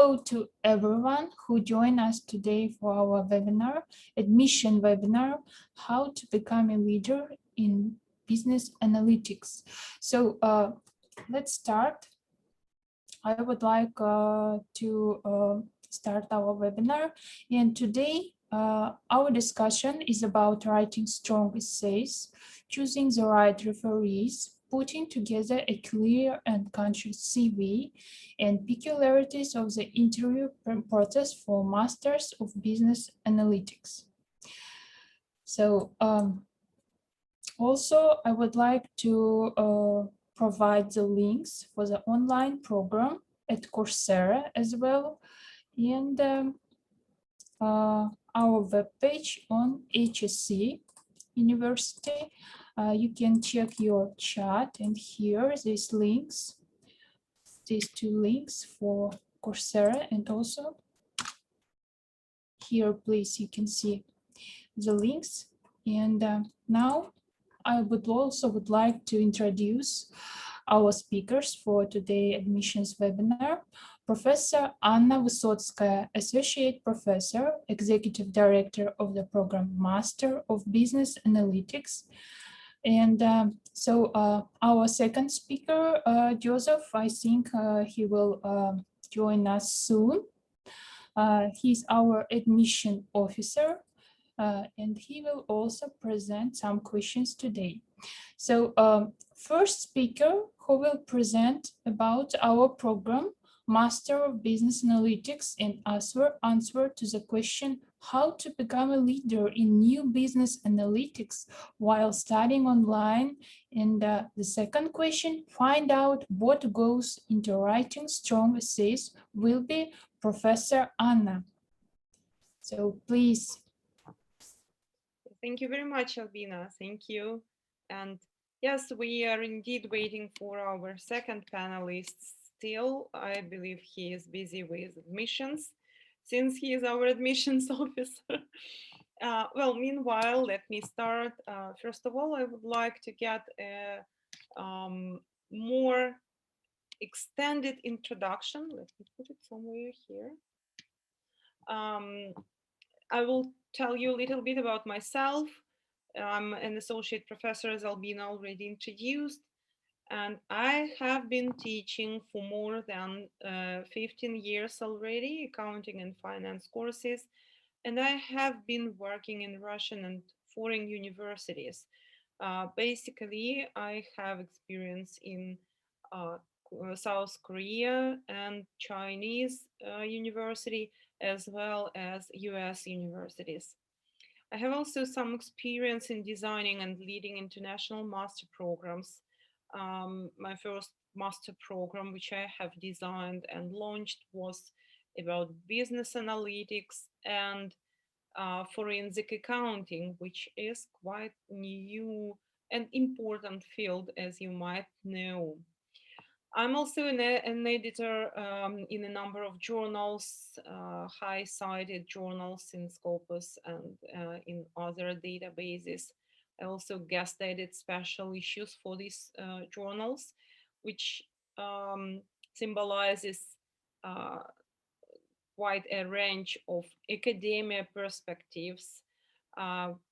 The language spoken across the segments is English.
Hello to everyone who joined us today for our webinar, admission webinar, how to become a leader in business analytics. So let's start. I would like to start our webinar, and today our discussion is about writing strong essays, choosing the right referees, putting together a clear and conscious CV, and peculiarities of the interview process for Masters of Business Analytics. So also I would like to provide the links for the online program at Coursera as well, and our webpage on HSE University. You can check your chat, and here these links, these two links for Coursera, and also here, please, you can see the links. And now I would like to introduce our speakers for today's admissions webinar. Professor Anna Vysotskaya, Associate Professor, Executive Director of the Program Master of Business Analytics. And our second speaker, Joseph, I think he will join us soon. He's our admission officer. And he will also present some questions today. So first speaker who will present about our program, Master of Business Analytics, and answer to the question, how to become a leader in new business analytics while studying online. And the second question, find out what goes into writing strong essays, will be Professor Anna. So please. Thank you very much, Albina. Thank you. And yes, we are indeed waiting for our second panelist still. I believe he is busy with admissions since he is our admissions officer. Well, meanwhile, let me start. First of all, I would like to get a more extended introduction. Let me put it somewhere here. I will tell you a little bit about myself. I'm an associate professor, as Albina already introduced, and I have been teaching for more than 15 years already, accounting and finance courses, and I have been working in Russian and foreign universities. Basically, I have experience in South Korea and Chinese university, as well as US universities. I have also some experience in designing and leading international master programs. My first master program, which I have designed and launched, was about business analytics and forensic accounting, which is quite new and important field, as you might know. I'm also an editor in a number of journals, high-cited journals in Scopus and in other databases. I also guest edit special issues for these journals, which symbolizes quite a range of academia perspectives.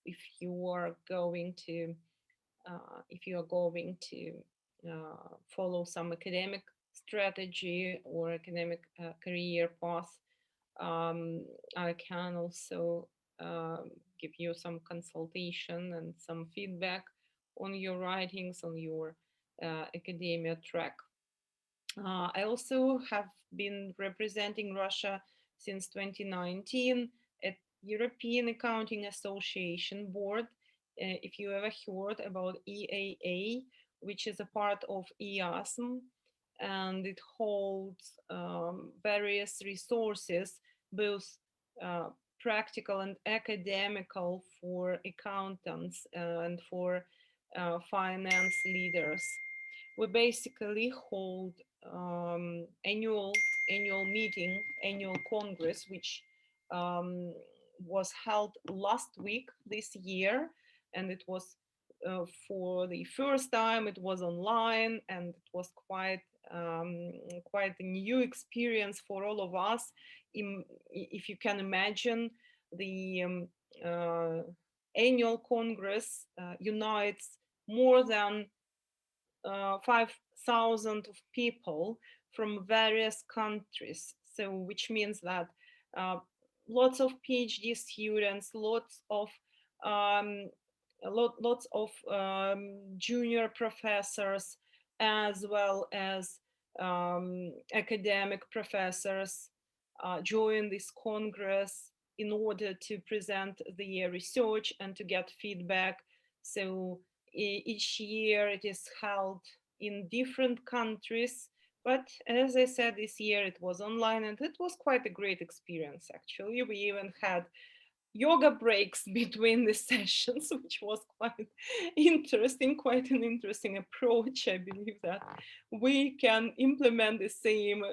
If you are going to follow some academic strategy or academic career path, I can also give you some consultation and some feedback on your writings, on your academia track. I also have been representing Russia since 2019 at European Accounting Association Board. If you ever heard about EAA, which is a part of EASM, and it holds various resources, both practical and academical, for accountants and for finance leaders. We basically hold annual meeting, annual congress, which was held last week this year, and it was for the first time it was online, and it was quite quite a new experience for all of us. If you can imagine, the uh, annual Congress unites more than 5,000 of people from various countries. So, which means that uh, lots of PhD students, um, lots of junior professors, as well as academic professors, join this congress in order to present their research and to get feedback. So each year it is held in different countries, but as I said, this year it was online and it was quite a great experience. Actually, we even had yoga breaks between the sessions, which was quite interesting, quite an interesting approach. I believe that we can implement the same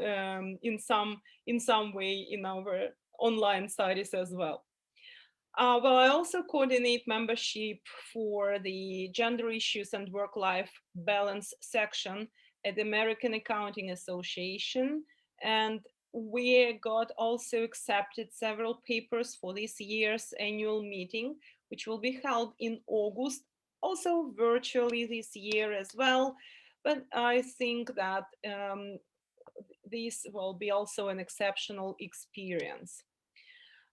in some way in our online studies as well. Well, I also coordinate membership for the Gender Issues and Work-Life Balance section at the American Accounting Association. And we got also accepted several papers for this year's annual meeting, which will be held in August, also virtually this year as well. But I think that this will be also an exceptional experience.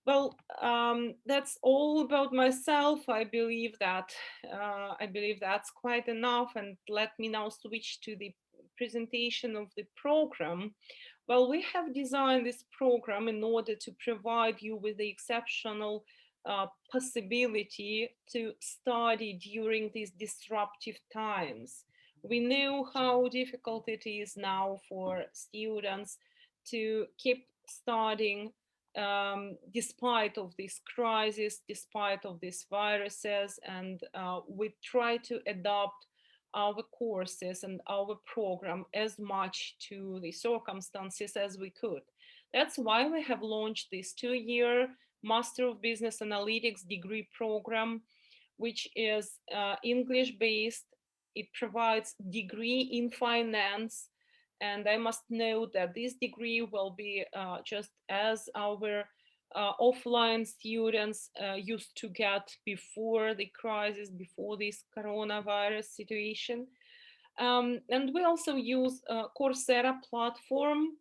Well, that's all about myself. I believe that's quite enough. And let me now switch to the presentation of the program. Well, we have designed this program in order to provide you with the exceptional possibility to study during these disruptive times. We know how difficult it is now for students to keep studying despite of this crisis, despite of these viruses, and we try to adapt our courses and our program as much to the circumstances as we could. That's why we have launched this 2-year Master of Business Analytics degree program, which is English based. It provides degree in finance, and I must note that this degree will be just as our offline students used to get before the crisis, before this coronavirus situation. And we also use Coursera platform.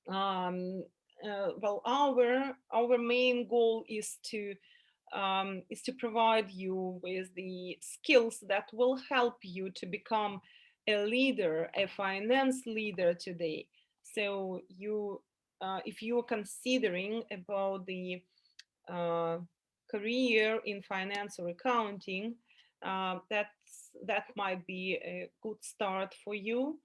um, well, our main goal is to provide you with the skills that will help you to become a leader, a finance leader today. So if you are considering about the uh, career in finance or accounting, that might be a good start for you.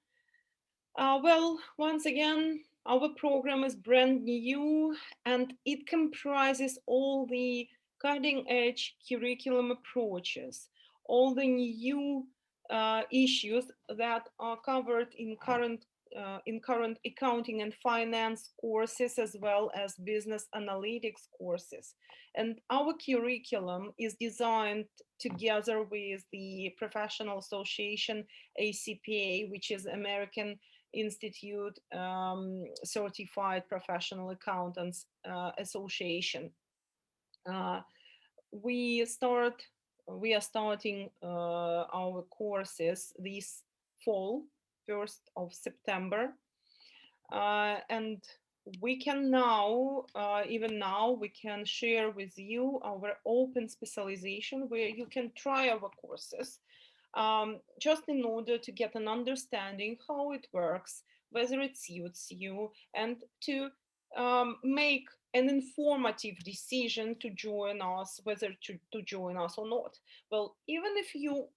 Well, once again, our program is brand new and it comprises all the cutting edge curriculum approaches, all the new issues that are covered in current accounting and finance courses, as well as business analytics courses. And our curriculum is designed together with the Professional Association ACPA, which is American Institute Certified Professional Accountants Association. Uh, we start we are starting our courses this fall, 1st of September, and we can now, even now, we can share with you our open specialization where you can try our courses just in order to get an understanding how it works, whether it suits you, and to make an informative decision to join us, whether to join us or not. Well, even if you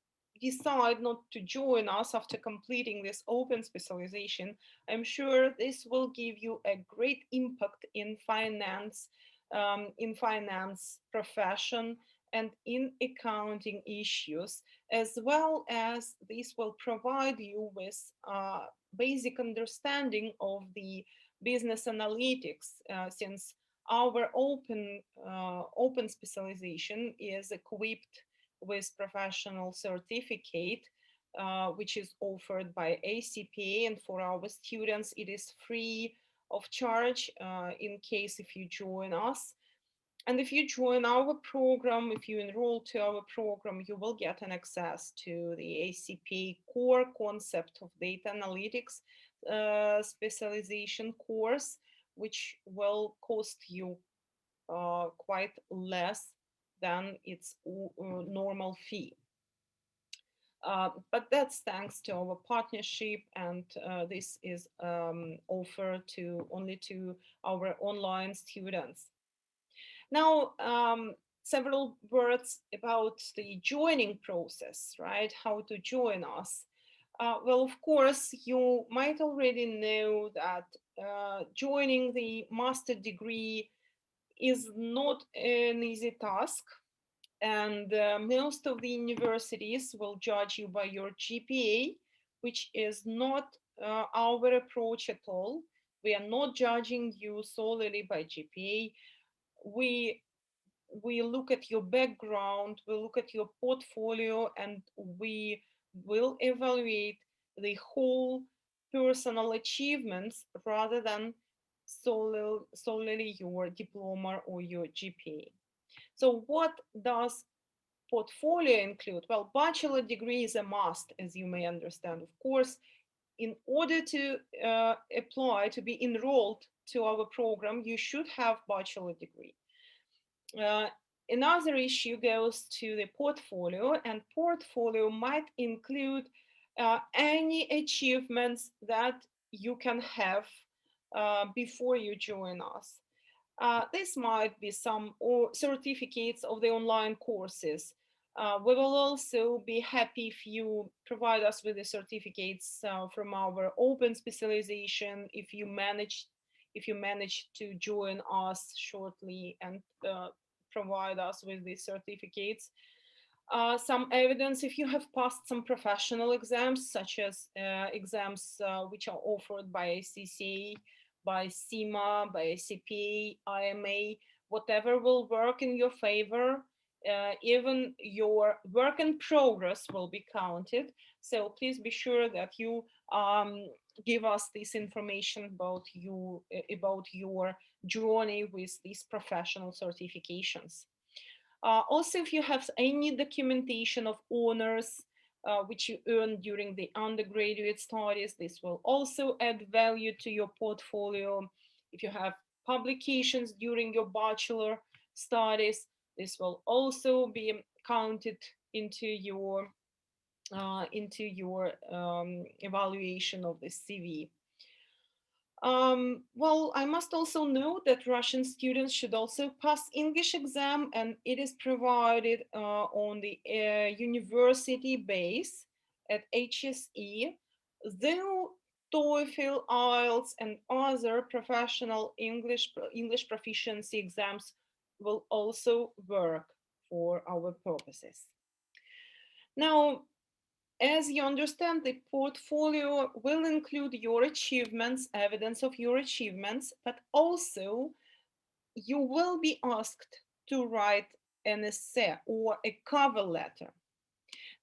decide not to join us after completing this open specialization, I'm sure this will give you a great impact in finance profession and in accounting issues, as well as this will provide you with basic understanding of the business analytics, since our open specialization is equipped with professional certificate which is offered by ACPA, and for our students, it is free of charge in case if you join us. And if you join our program, if you enroll to our program, you will get an access to the ACPA core concept of data analytics specialization course, which will cost you quite less than its normal fee. But that's thanks to our partnership, and this is offered only to our online students. Now, several words about the joining process, right? How to join us. Well, of course, you might already know that joining the master degree is not an easy task, and most of the universities will judge you by your GPA, which is not our approach at all. We are not judging you solely by GPA. We look at your background, we look at your portfolio, and we will evaluate the whole personal achievements rather than solely your diploma or your GPA. So what does portfolio include? Well, bachelor degree is a must, as you may understand. Of course, in order to apply, to be enrolled to our program, you should have bachelor degree. Another issue goes to the portfolio, and portfolio might include any achievements that you can have before you join us. This might be some certificates of the online courses. We will also be happy if you provide us with the certificates from our open specialization if you manage to join us shortly and provide us with these certificates. Some evidence if you have passed some professional exams, such as exams which are offered by CCA, by CIMA, by ACPA, IMA, whatever will work in your favor. Even your work in progress will be counted. So please be sure that you give us this information about your journey with these professional certifications. Also, if you have any documentation of honors which you earned during the undergraduate studies, this will also add value to your portfolio. If you have publications during your bachelor studies, this will also be counted into your evaluation of the CV. Well, I must also note that Russian students should also pass English exam, and it is provided on the university base at HSE, though TOEFL, IELTS, and other professional English proficiency exams will also work for our purposes. Now, as you understand, the portfolio will include your achievements, evidence of your achievements, but also you will be asked to write an essay or a cover letter.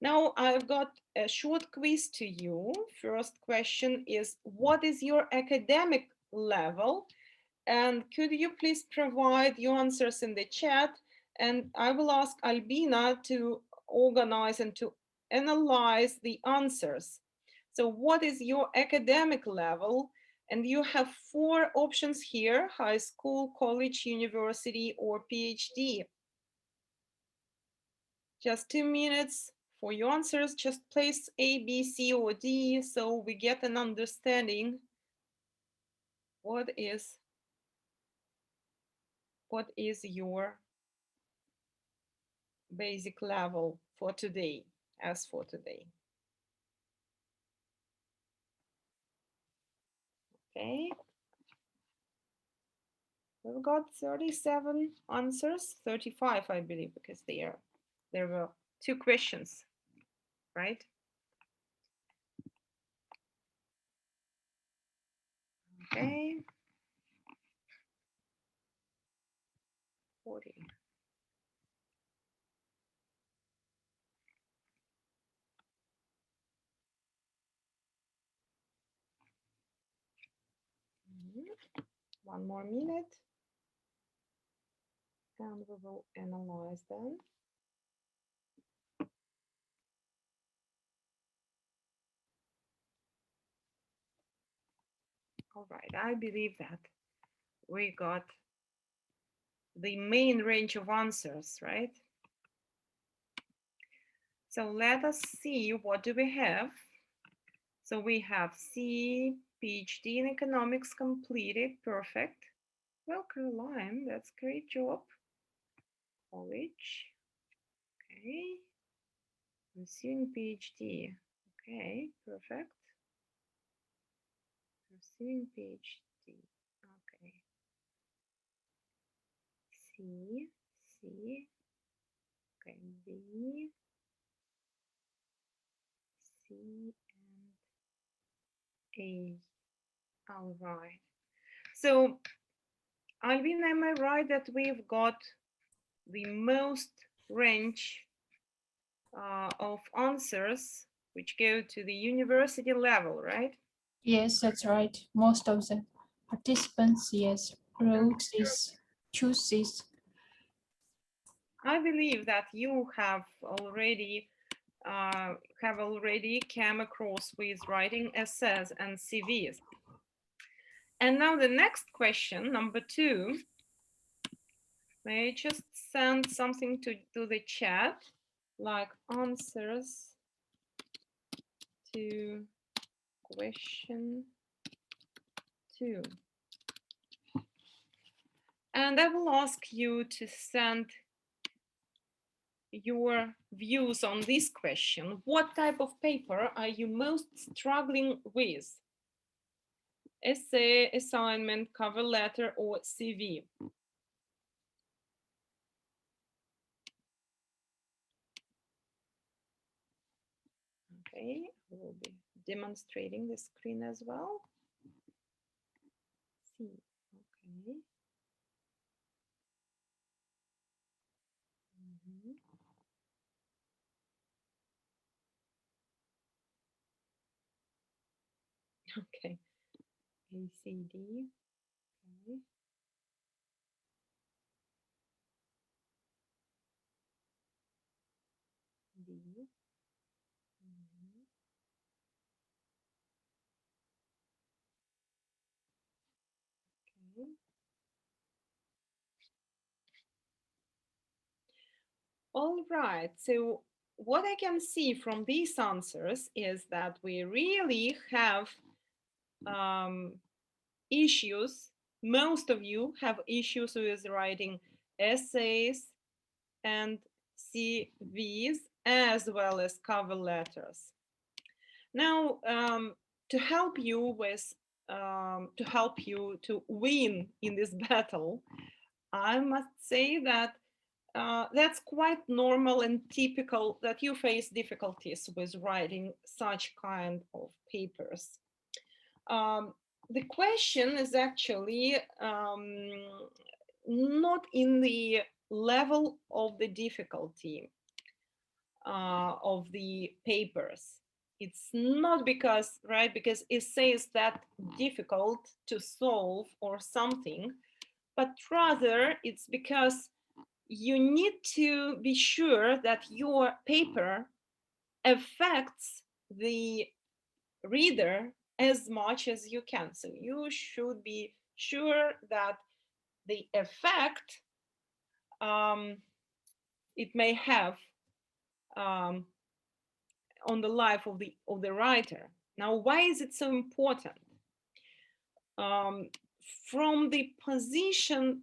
Now, I've got a short quiz to you. First question is, what is your academic level? And could you please provide your answers in the chat? And I will ask Albina to organize and to analyze the answers. So what is your academic level? And you have 4 options here: high school, college, university, or PhD. Just 2 minutes for your answers. Just place A, B, C, or D so we get an understanding what is your basic level for today, as for today. Okay. We've got 37 answers, 35, I believe, because there were 2 questions, right? Okay. 40. 1 more minute, and we will analyze them. All right, I believe that we got the main range of answers, right? So let us see, what do we have? So we have C, PhD in economics completed, perfect. Well, Caroline, that's a great job. College, okay. Pursuing PhD, okay, perfect. Pursuing PhD, okay. C, okay, B, C, and A. All right. So, Alvin, am I right that we've got the most range of answers which go to the university level, right? Yes, that's right. Most of the participants, yes, wrote this, choose this. I believe that you have already come across with writing essays and CVs. And now the next question, number 2. May I just send something to the chat, like answers to question 2. And I will ask you to send your views on this question. What type of paper are you most struggling with? Essay, assignment, cover letter, or CV? Okay, I will be demonstrating the screen as well. See, okay. Okay, ACD, okay. D. Okay. All right, so what I can see from these answers is that we really have issues. Most of you have issues with writing essays and CVs as well as cover letters. Now, to help you to win in this battle, I must say that that's quite normal and typical that you face difficulties with writing such kind of papers. The question is actually not in the level of the difficulty of the papers. It's not because, right, because essays that difficult to solve or something, but rather it's because you need to be sure that your paper affects the reader as much as you can. So you should be sure that the effect it may have on the life of the writer. Now, why is it so important? From the position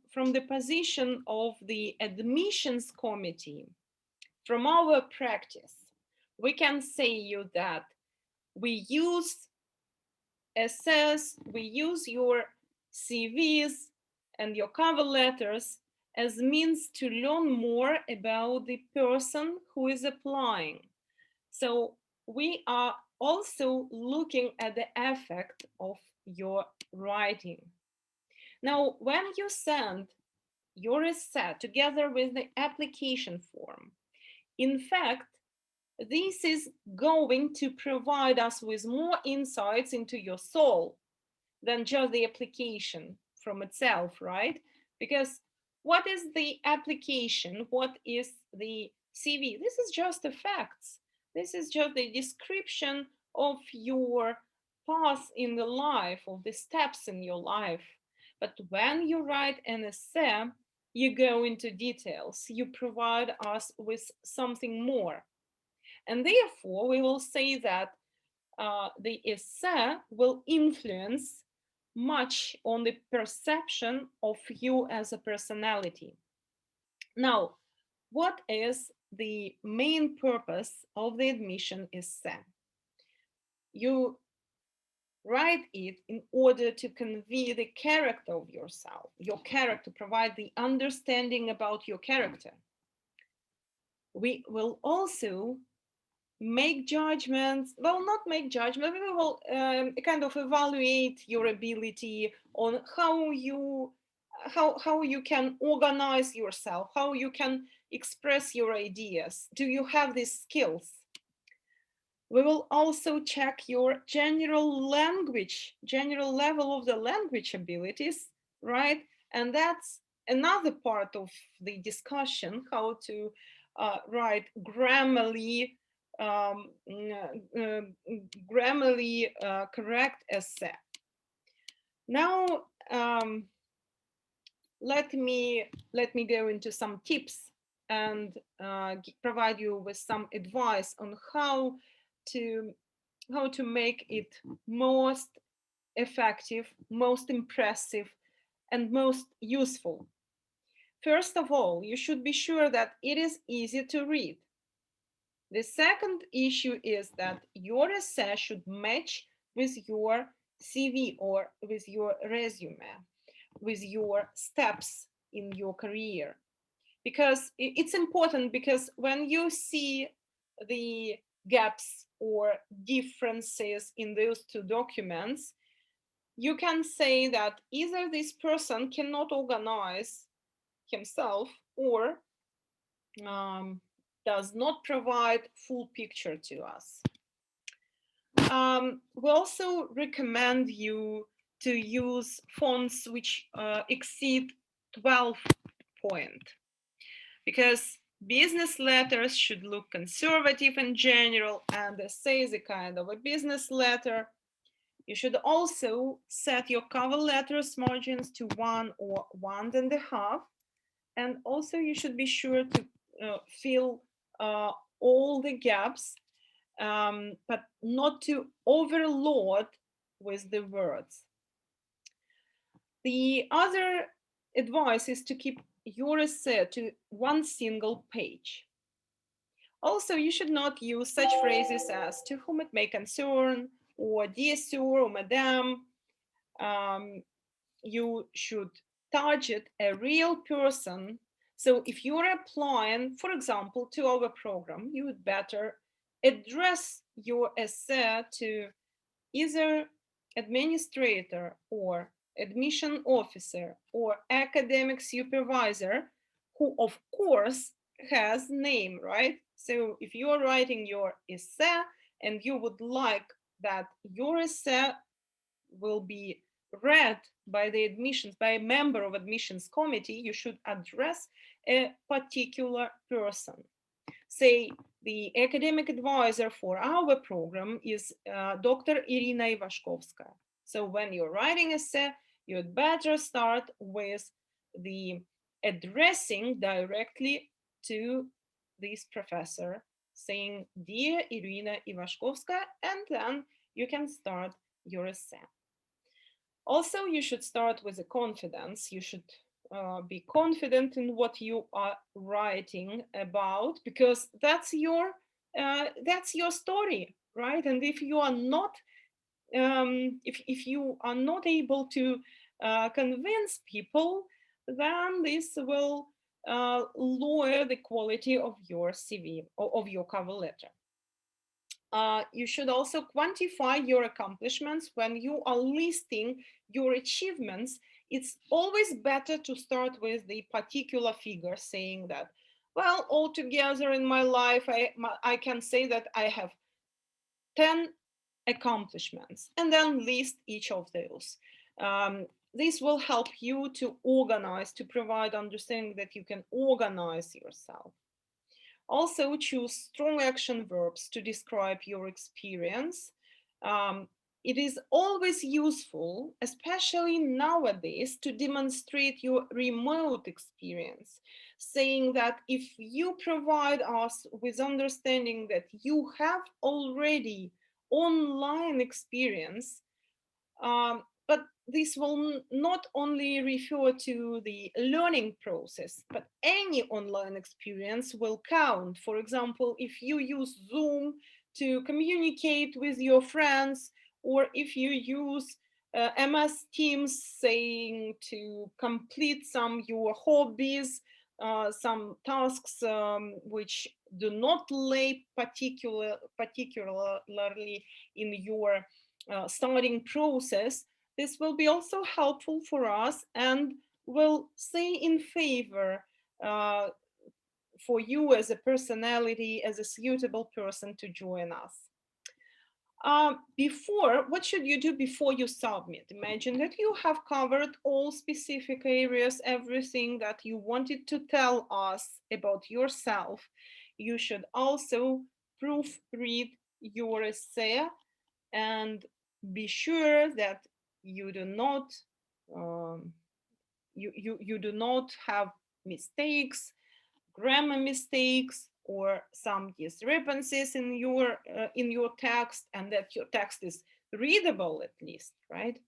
of the admissions committee, from our practice, we can say you that we use essays, we use your CVs and your cover letters as means to learn more about the person who is applying. So we are also looking at the effect of your writing. Now, when you send your essay together with the application form, in fact, this is going to provide us with more insights into your soul than just the application from itself, right? Because what is the application? What is the CV? This is just the facts. This is just the description of your path in the life, of the steps in your life. But when you write an essay, you go into details. You provide us with something more. And therefore, we will say that the essay will influence much on the perception of you as a personality. Now, what is the main purpose of the admission essay? You write it in order to convey the character of yourself, your character, provide the understanding about your character. We will also make judgments, well, not make judgment, we will kind of evaluate your ability on how you can organize yourself, how you can express your ideas. Do you have these skills? We will also check your general level of the language abilities, right? And that's another part of the discussion, how to write grammarly correct essay. Now, let me go into some tips and provide you with some advice on how to make it most effective, most impressive, and most useful. First of all, you should be sure that it is easy to read. The second issue is that your essay should match with your CV or with your resume, with your steps in your career. Because it's important, because when you see the gaps or differences in those two documents, you can say that either this person cannot organize himself or does not provide full picture to us. We also recommend you to use fonts which exceed 12 point, because business letters should look conservative in general, and essay is a kind of a business letter. You should also set your cover letters margins to 1 or 1.5, and also you should be sure to fill all the gaps, but not to overload with the words. The other advice is to keep your essay to one single page. Also, you should not use such phrases as "to whom it may concern" or "dear sir" or "madam." You should target a real person. So if you're applying, for example, to our program, you would better address your essay to either administrator or admission officer or academic supervisor, who of course has name, right? So if you're writing your essay and you would like that your essay will be read by the admissions, by a member of admissions committee, you should address a particular person. Say the academic advisor for our program is Dr. Irina Ivashkovskaya. So when you're writing essay, you'd better start with the addressing directly to this professor, saying "Dear Irina Ivashkovskaya," and then you can start your essay. Also, you should start with a confidence. You should be confident in what you are writing about, because that's your story, right? And if you are not if you are not able to convince people, then this will lower the quality of your CV or of your cover letter. You should also quantify your accomplishments. When you are listing your achievements, it's always better to start with the particular figure, saying that, well, altogether in my life, I can say that I have 10 accomplishments, and then list each of those. this will help you to organize, to provide understanding that you can organize yourself. Also, choose strong action verbs to describe your experience. It is always useful, especially nowadays, to demonstrate your remote experience, saying that if you provide us with understanding that you have already online experience, but this will not only refer to the learning process, but any online experience will count. For example, if you use Zoom to communicate with your friends, or if you use MS Teams saying to complete some your hobbies, some tasks which do not lay particularly in your studying process, this will be also helpful for us and will say in favor for you as a personality, as a suitable person to join us. What should you do before you submit? Imagine that you have covered all specific areas, everything that you wanted to tell us about yourself. You should also proofread your essay and be sure that you do not you do not have mistakes, grammar mistakes, or some discrepancies in your text, and that your text is readable at least, right?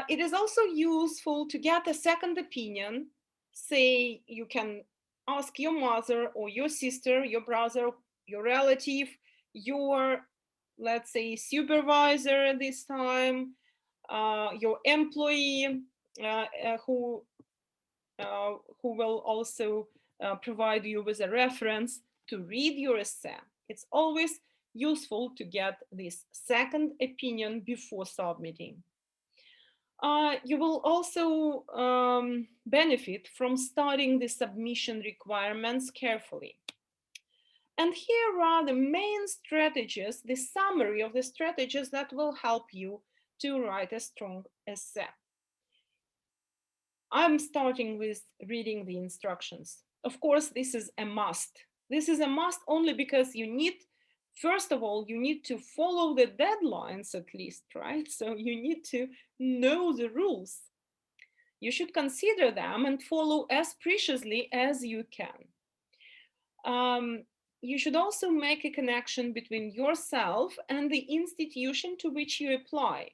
It is also useful to get a second opinion. Say you can ask your mother or your sister, your brother, your relative, your, let's say, supervisor at this time, your employee who will also provide you with a reference to read your essay. It's always useful to get this second opinion before submitting. You will also benefit from studying the submission requirements carefully. And here are the main strategies, the summary of the strategies that will help you to write a strong essay. I'm starting with reading the instructions. Of course, this is a must. This is a must only because you need, first of all, you need to follow the deadlines at least, right? So you need to know the rules. You should consider them and follow as preciously as you can. You should also make a connection between yourself and the institution to which you apply.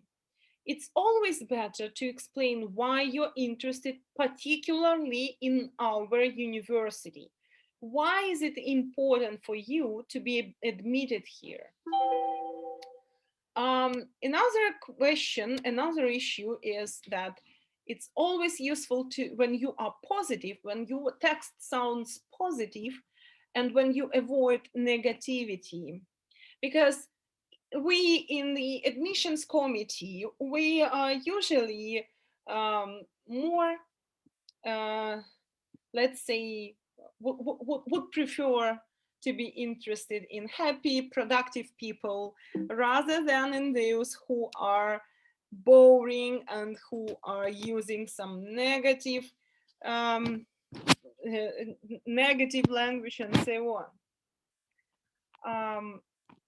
It's always better to explain why you're interested, particularly in our university. Why is it important for you to be admitted here? Another issue is that it's always useful to, when you are positive, when your text sounds positive, and when you avoid negativity. Because we in the admissions committee, we are usually more, let's say, would prefer to be interested in happy, productive people rather than in those who are boring and who are using some negative negative language and so on.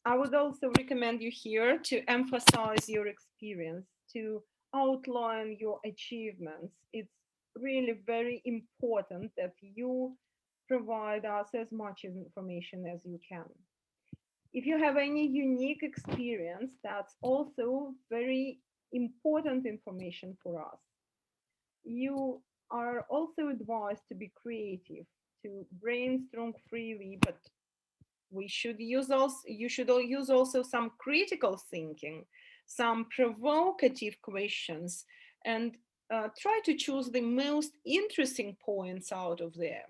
I would also recommend you here to emphasize your experience, to outline your achievements. It's really very important that you provide us as much information as you can. If you have any unique experience, that's also very important information for us. You are also advised to be creative, to brainstorm freely, but you should use also some critical thinking, some provocative questions, and try to choose the most interesting points out of there.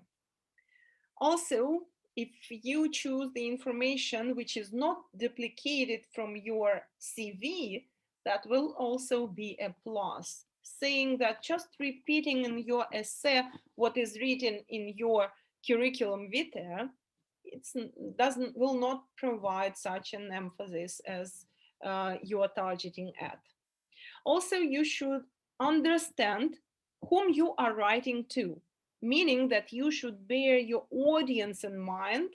Also, if you choose the information which is not duplicated from your CV, that will also be a plus, saying that just repeating in your essay what is written in your curriculum vitae, will not provide such an emphasis as you are targeting at. Also, you should understand whom you are writing to, meaning that you should bear your audience in mind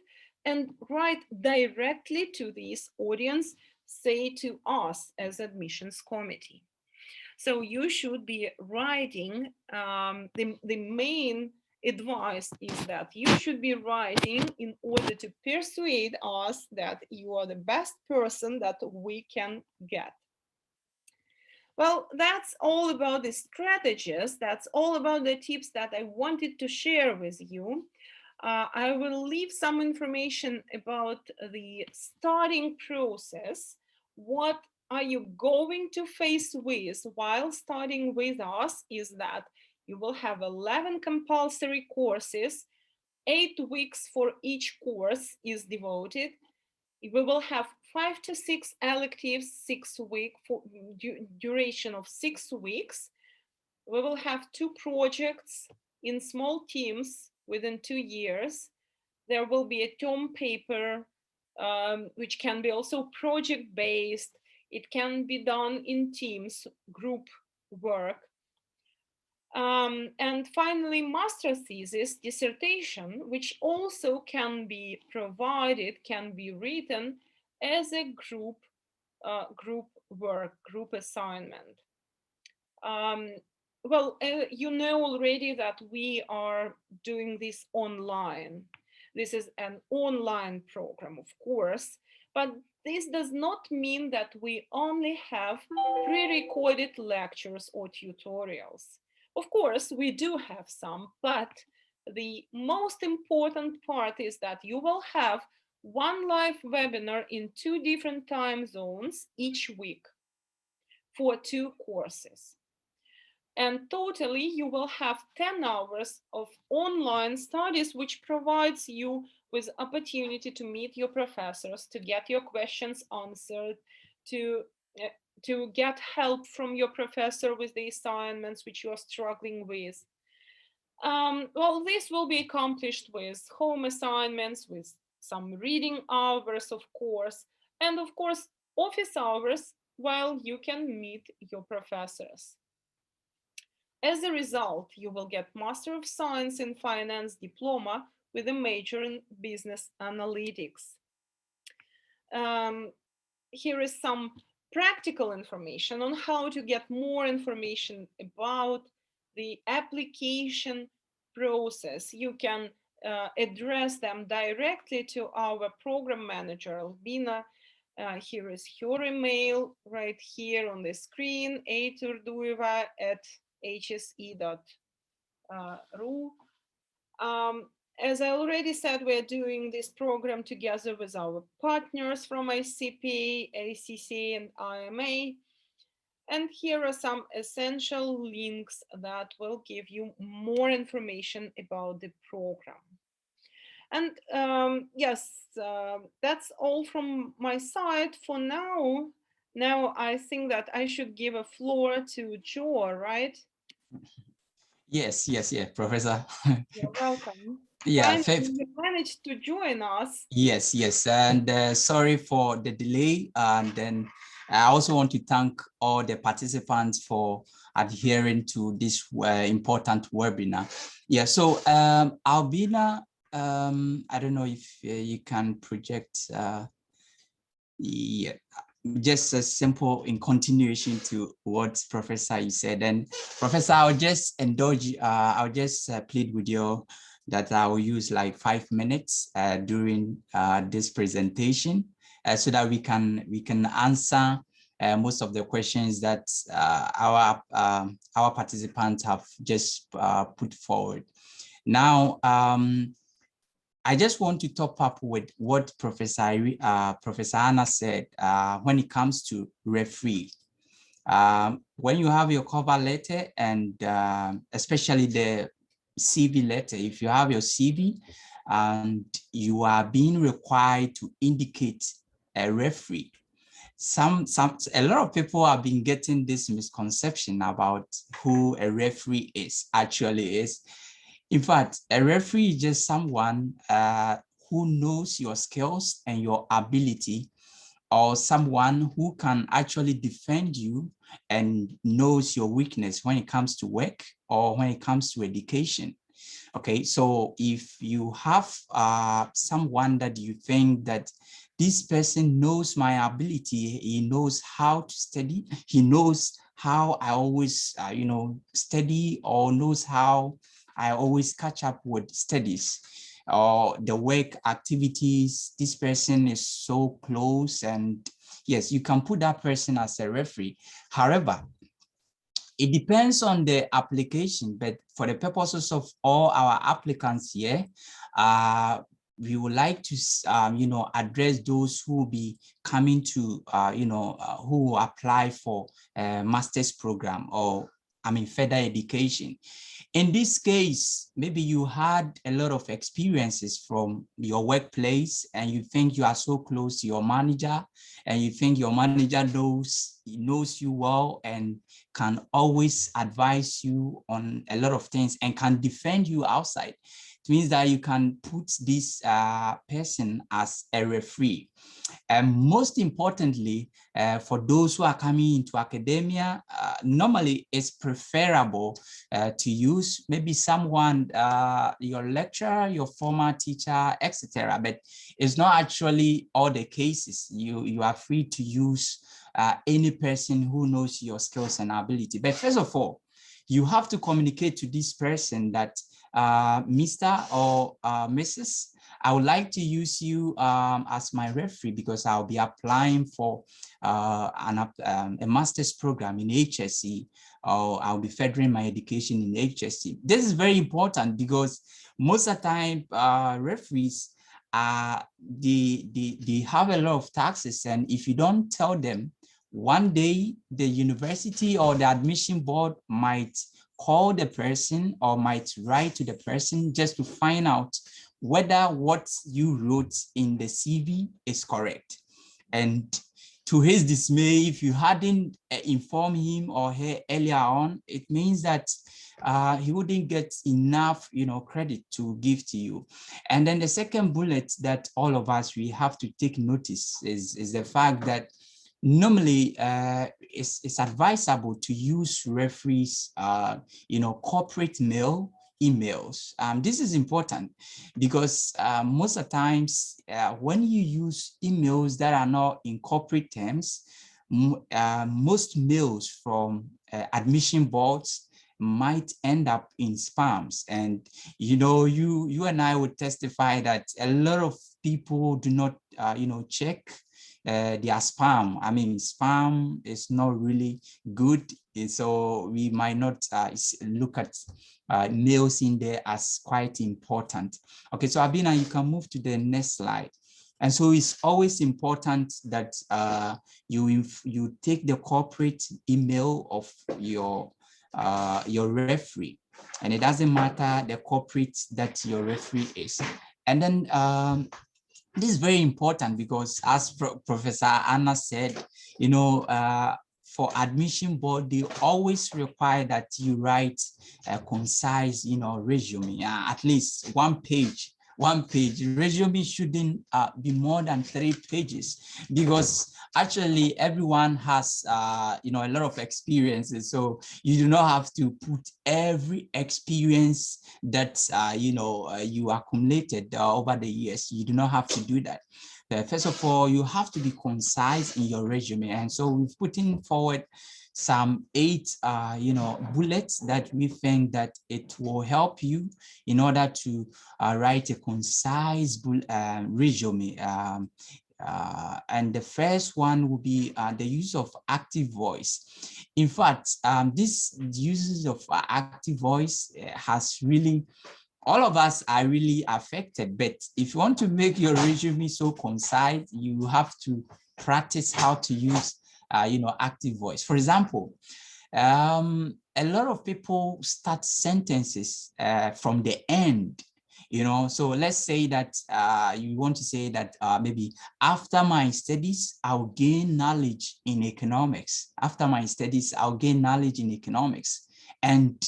and write directly to this audience, say to us as admissions committee. So you should be writing, the main advice is that you should be writing in order to persuade us that you are the best person that we can get. Well, that's all about the strategies. That's all about the tips that I wanted to share with you. I will leave some information about the starting process. What are you going to face with while starting with us is that you will have 11 compulsory courses. 8 weeks for each course is devoted. We will have 5 to 6 electives, 6 week for duration of 6 weeks. We will have 2 projects in small teams within 2 years. There will be a term paper, which can be also project based. It can be done in teams, group work. And finally, master thesis, dissertation, which also can be provided, can be written as a group work, group assignment. Well, you know already that we are doing this online. This is an online program, of course, but this does not mean that we only have pre-recorded lectures or tutorials. Of course, we do have some, but the most important part is that you will have one live webinar in 2 different time zones each week for 2 courses. And totally, you will have 10 hours of online studies, which provides you with opportunity to meet your professors, to get your questions answered, to get help from your professor with the assignments which you are struggling with. Well, this will be accomplished with home assignments, with some reading hours, of course, and of course, office hours while you can meet your professors. As a result, you will get Master of Science in Finance diploma with a major in business analytics. Here is some practical information on how to get more information about the application process. You can address them directly to our program manager, Albina. Here is her email right here on the screen, aturdueva@hse.ru. As I already said, we're doing this program together with our partners from ICP, ACC, and IMA. And here are some essential links that will give you more information about the program. And yes, that's all from my side for now. Now I think that I should give a floor to Joe, right? Yes, Professor. You're welcome. Yeah, Finally, you managed to join us. yes, and sorry for the delay. And then I also want to thank all the participants for adhering to this important webinar. Yeah, so Albina, I don't know if you can project. Yeah, just a simple in continuation to what Professor you said. And Professor, I'll just indulge you, I'll just plead with you that I will use like 5 minutes during this presentation so that we can answer most of the questions that our participants have just put forward. Now, I just want to top up with what Professor Anna said when it comes to referee. When you have your cover letter and especially the CV letter, if you have your CV and you are being required to indicate a referee, a lot of people have been getting this misconception about who a referee actually is. In fact, a referee is just someone who knows your skills and your ability or someone who can actually defend you and knows your weakness when it comes to work or when it comes to education. Okay, so if you have someone that you think that this person knows my ability, he knows how to study, he knows how I always, study, or knows how I always catch up with studies or the work activities, this person is so close, and yes, you can put that person as a referee. However, it depends on the application, but for the purposes of all our applicants here, we would like to, address those who will be coming to, who apply for a master's program, or further education. In this case, maybe you had a lot of experiences from your workplace and you think you are so close to your manager, and you think your manager knows you well and can always advise you on a lot of things and can defend you outside. It means that you can put this person as a referee. And most importantly, for those who are coming into academia, normally it's preferable to use maybe someone, your lecturer, your former teacher, etc. But it's not actually all the cases. You are free to use any person who knows your skills and ability. But first of all, you have to communicate to this person that Mr. or Mrs., I would like to use you as my referee because I'll be applying for a master's program in HSE, or I'll be furthering my education in HSE. This is very important because most of the time referees, they have a lot of taxes, and if you don't tell them, one day the university or the admission board might call the person or might write to the person just to find out whether what you wrote in the CV is correct. And to his dismay, if you hadn't informed him or her earlier on, it means that he wouldn't get enough, credit to give to you. And then the second bullet that all of us, we have to take notice is the fact that normally it's advisable to use referees, corporate mail, emails. This is important because most of the times when you use emails that are not in corporate terms, most mails from admission boards might end up in spams. And you and I would testify that a lot of people do not check their spam. Spam is not really good, and so we might not look at mails in there as quite important. Okay, so Abina, you can move to the next slide. And so it's always important that you take the corporate email of your referee, and it doesn't matter the corporate that your referee is. And then this is very important because, as Professor Anna said, for admission board, they always require that you write a concise, resume, at least one page. Resume shouldn't be more than 3 pages, because actually everyone has a lot of experiences, so you do not have to put every experience that you accumulated over the years. You do not have to do that. First of all, you have to be concise in your resume, and so we've put in forward some 8 bullets that we think that it will help you in order to write a concise resume. And the first one will be the use of active voice. In fact, this uses of active voice has really, all of us are really affected. But if you want to make your resume so concise, you have to practice how to use active voice. For example, a lot of people start sentences from the end. So let's say that you want to say that maybe after my studies, I'll gain knowledge in economics. After my studies, I'll gain knowledge in economics. And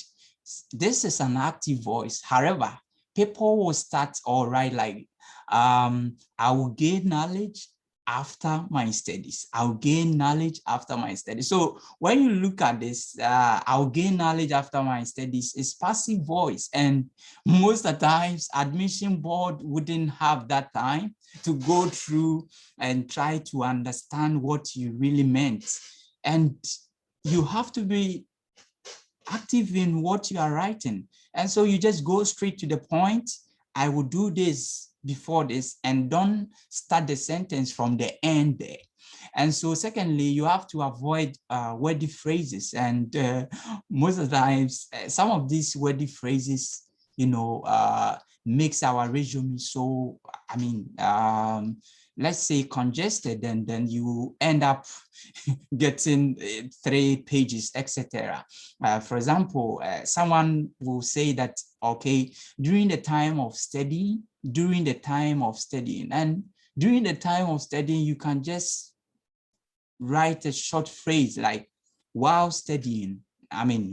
this is an active voice. However, people will start all right, like, I will gain knowledge after my studies. I'll gain knowledge after my studies. So when you look at this, I'll gain knowledge after my studies is passive voice. And most of the times, admission board wouldn't have that time to go through and try to understand what you really meant. And you have to be active in what you are writing. And so you just go straight to the point. I will do this before this, and don't start the sentence from the end there. And so secondly, you have to avoid wordy phrases. And most of the times, some of these wordy phrases, makes our resume so, let's say congested, and then you end up getting 3 pages, etc. For example, someone will say that, okay, during the time of studying, and during the time of studying, you can just write a short phrase like while studying.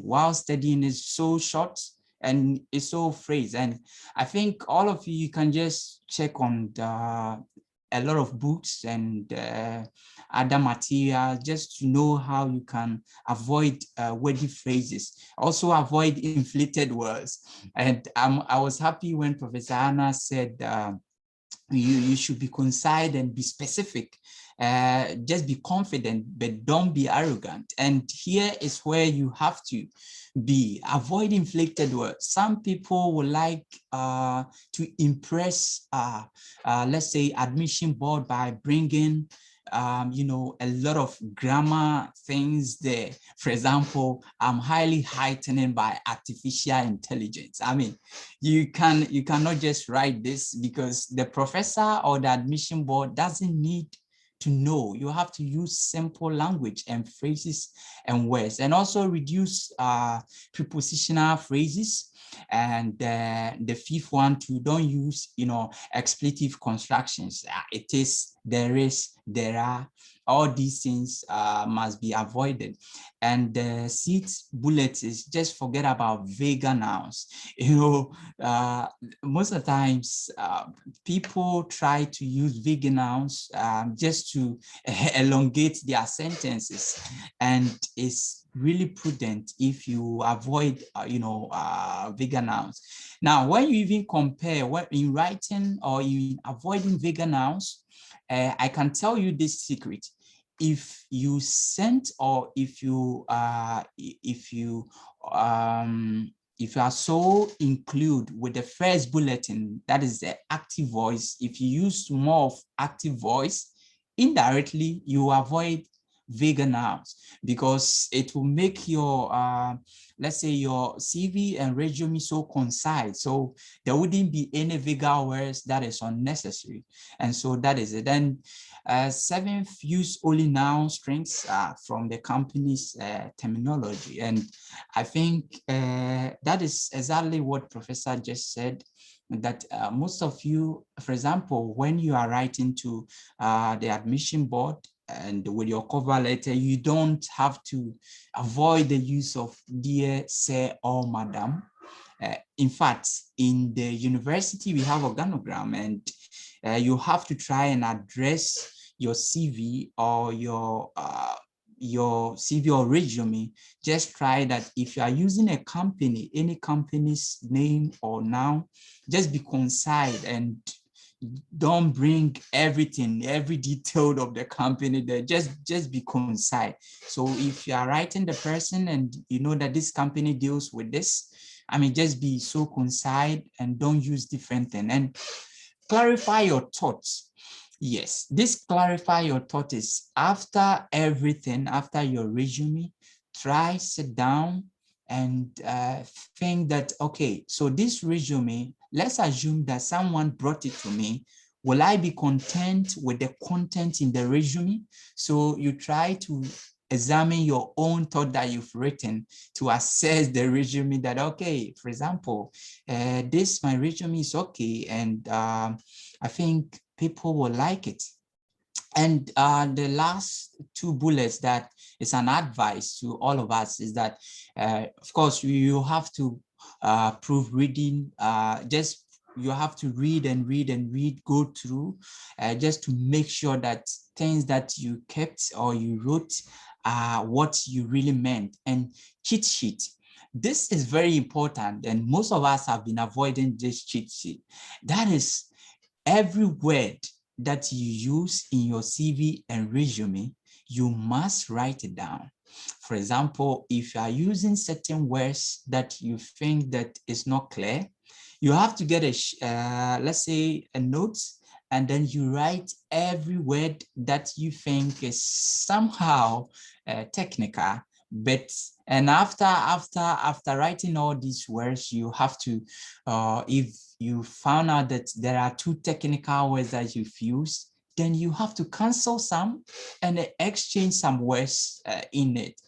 While studying is so short and it's so phrase. And I think all of you can just check on a lot of books and other material just to know how you can avoid wordy phrases. Also avoid inflated words. And I was happy when Professor Anna said you should be concise and be specific. Just be confident, but don't be arrogant. And here is where you have to avoid inflected words. Some people would like to impress, let's say, admission board by bringing a lot of grammar things there. For example, I'm highly heightened by artificial intelligence. You cannot just write this, because the professor or the admission board doesn't need to know. You have to use simple language and phrases and words, and also reduce prepositional phrases. And the fifth one, to don't use expletive constructions. It is, there is, there are. All these things must be avoided. And the sixth bullet is just forget about vague nouns. Most of the times people try to use vague nouns just to elongate their sentences, and it's really prudent if you avoid vague nouns. Now, when you even compare in writing or in avoiding vague nouns, I can tell you this secret. If you send, or if you are so include with the first bulletin, that is the active voice. If you use more of active voice, indirectly you avoid vague nouns, because it will make your let's say your CV and resume so concise, so there wouldn't be any vague words that is unnecessary. And so that is it. Then seventh, use only noun strings from the company's terminology. And I think that is exactly what Professor just said, that most of you, for example, when you are writing to the admission board and with your cover letter, you don't have to avoid the use of dear, sir, or madam. In fact, in the university, we have organogram, and you have to try and address your CV or your CV or resume. Just try that if you are using a company, any company's name or noun, just be concise and don't bring everything, every detail of the company there. Just be concise. So if you are writing the person and you know that this company deals with this, just be so concise and don't use different things. And clarify your thoughts. Yes, this clarify your thought is after everything, after your resume, try, sit down and think that, okay, so this resume, let's assume that someone brought it to me. Will I be content with the content in the resume? So you try to examine your own thought that you've written to assess the resume that, okay, for example, my resume is okay, and I think people will like it. And the last two bullets that is an advice to all of us is that, of course, you have to prove reading, just you have to read and read and read, go through, just to make sure that things that you kept or you wrote are what you really meant. And cheat sheet. This is very important, and most of us have been avoiding this cheat sheet. That is, every word that you use in your CV and resume, you must write it down. For example, if you are using certain words that you think that is not clear, you have to get let's say a note, and then you write every word that you think is somehow technical. But and after writing all these words, you have to, if you found out that there are two technical words that you've used, then you have to cancel some and exchange some words in it.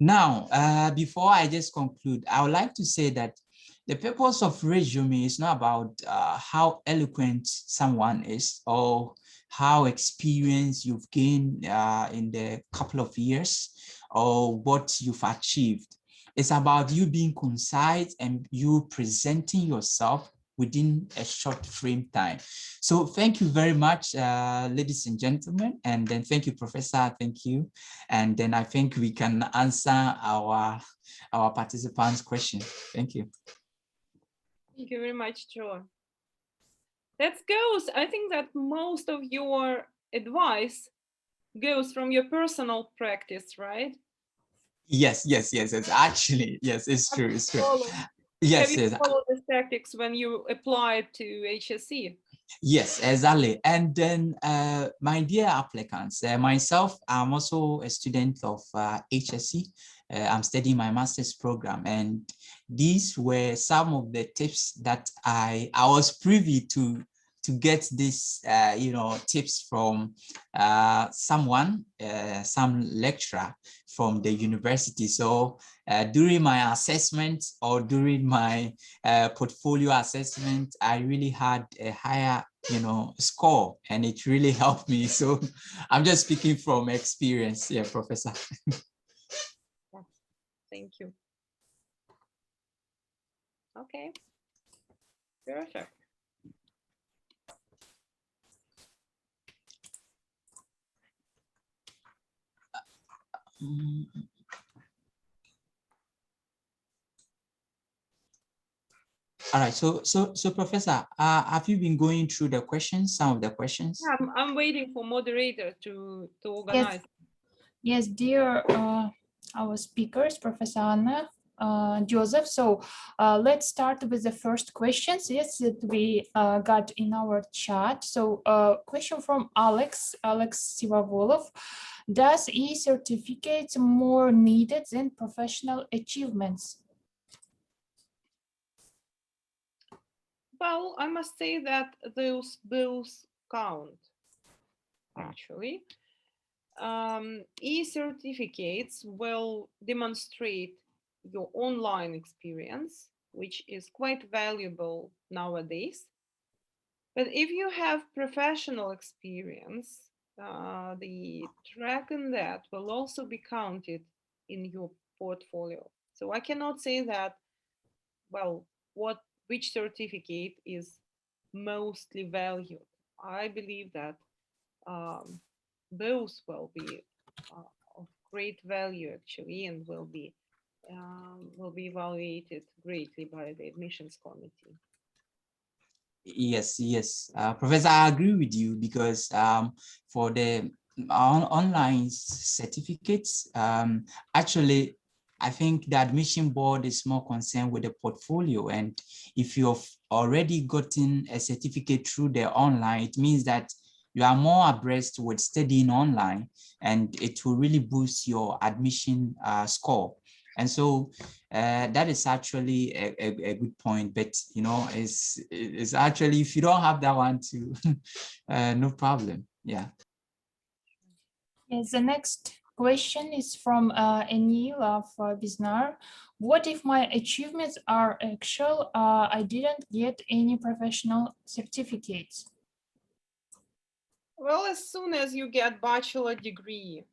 Now, before I just conclude, I would like to say that the purpose of resume is not about how eloquent someone is or how experienced you've gained in the couple of years or what you've achieved. It's about you being concise and you presenting yourself within a short frame time. So thank you very much, ladies and gentlemen. And then thank you, Professor. Thank you. And then I think we can answer our participants' question. Thank you. Thank you very much, Joe. That goes, I think that most of your advice goes from your personal practice, right? Yes. Actually, yes, it's true. It's true. Have you followed the tactics when you applied to HSE? Yes, exactly. And then, my dear applicants, myself, I'm also a student of HSE. I'm studying my master's program, and these were some of the tips that I was privy to get this, tips from someone, some lecturer from the university. So during my assessment or during my portfolio assessment, I really had a higher, score, and it really helped me. So I'm just speaking from experience here, Professor. Thank you. Okay, perfect. All right, so Professor, have you been going through the questions, some of the questions? Yeah, I'm waiting for moderator to organize. Yes, dear our speakers, Professor Anna, Joseph. So let's start with the first questions. Yes, that we got in our chat. So question from Alex Sivavolov. Does e-certificates more needed than professional achievements? Well, I must say that those both count, actually. E-certificates will demonstrate your online experience, which is quite valuable nowadays. But if you have professional experience, the track in that will also be counted in your portfolio. So I cannot say that, well, which certificate is mostly valued. I believe that those will be of great value actually, and will be evaluated greatly by the admissions committee. Yes, Professor, I agree with you, because for the online certificates, actually, I think the admission board is more concerned with the portfolio. And if you've already gotten a certificate through the online, it means that you are more abreast with studying online, and it will really boost your admission score. And so that is actually a good point, but it's actually, if you don't have that one too, no problem. Yeah. Yes, the next question is from Anil of Biznar. What if my achievements are actual? I didn't get any professional certificates. Well, as soon as you get bachelor degree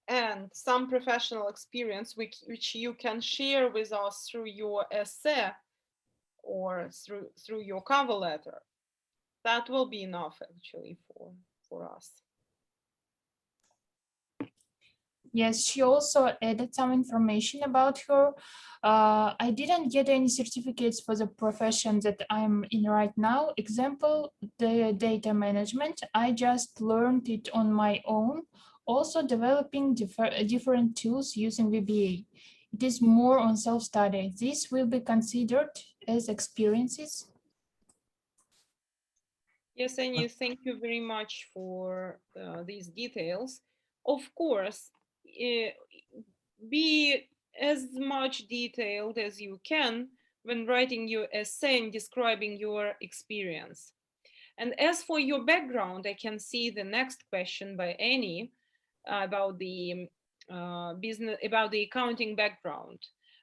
and some professional experience which you can share with us through your essay, or through your cover letter. That will be enough actually for us. Yes, she also added some information about her. I didn't get any certificates for the profession that I'm in right now. Example, the data management. I just learned it on my own. Also developing different tools using VBA. It is more on self-study. This will be considered as experiences. Yes, Anya, thank you very much for these details. Of course, be as much detailed as you can when writing your essay and describing your experience. And as for your background, I can see the next question by Annie about the about the accounting background.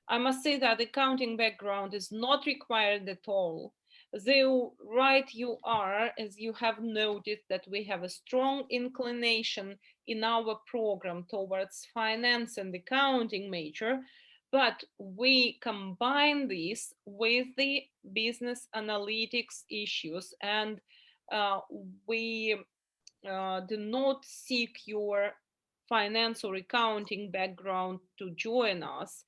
I must say that accounting background is not required at all. Though right you are, as you have noted, that we have a strong inclination in our program towards finance and accounting major, but we combine this with the business analytics issues, and we do not seek your finance or accounting background to join us.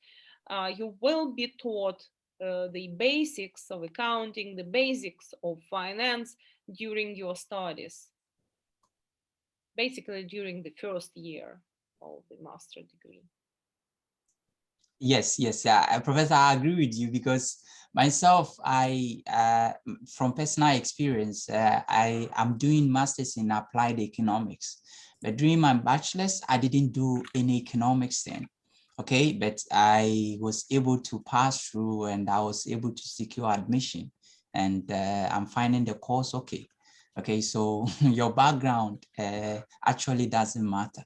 You will be taught the basics of accounting, the basics of finance during your studies, basically during the first year of the master degree. Yes, yes, yeah, Professor, I agree with you because myself, from personal experience, I am doing masters in applied economics, but during my bachelor's, I didn't do any economics then. Okay, but I was able to pass through and I was able to secure admission, and I'm finding the course okay. Okay, so your background actually doesn't matter.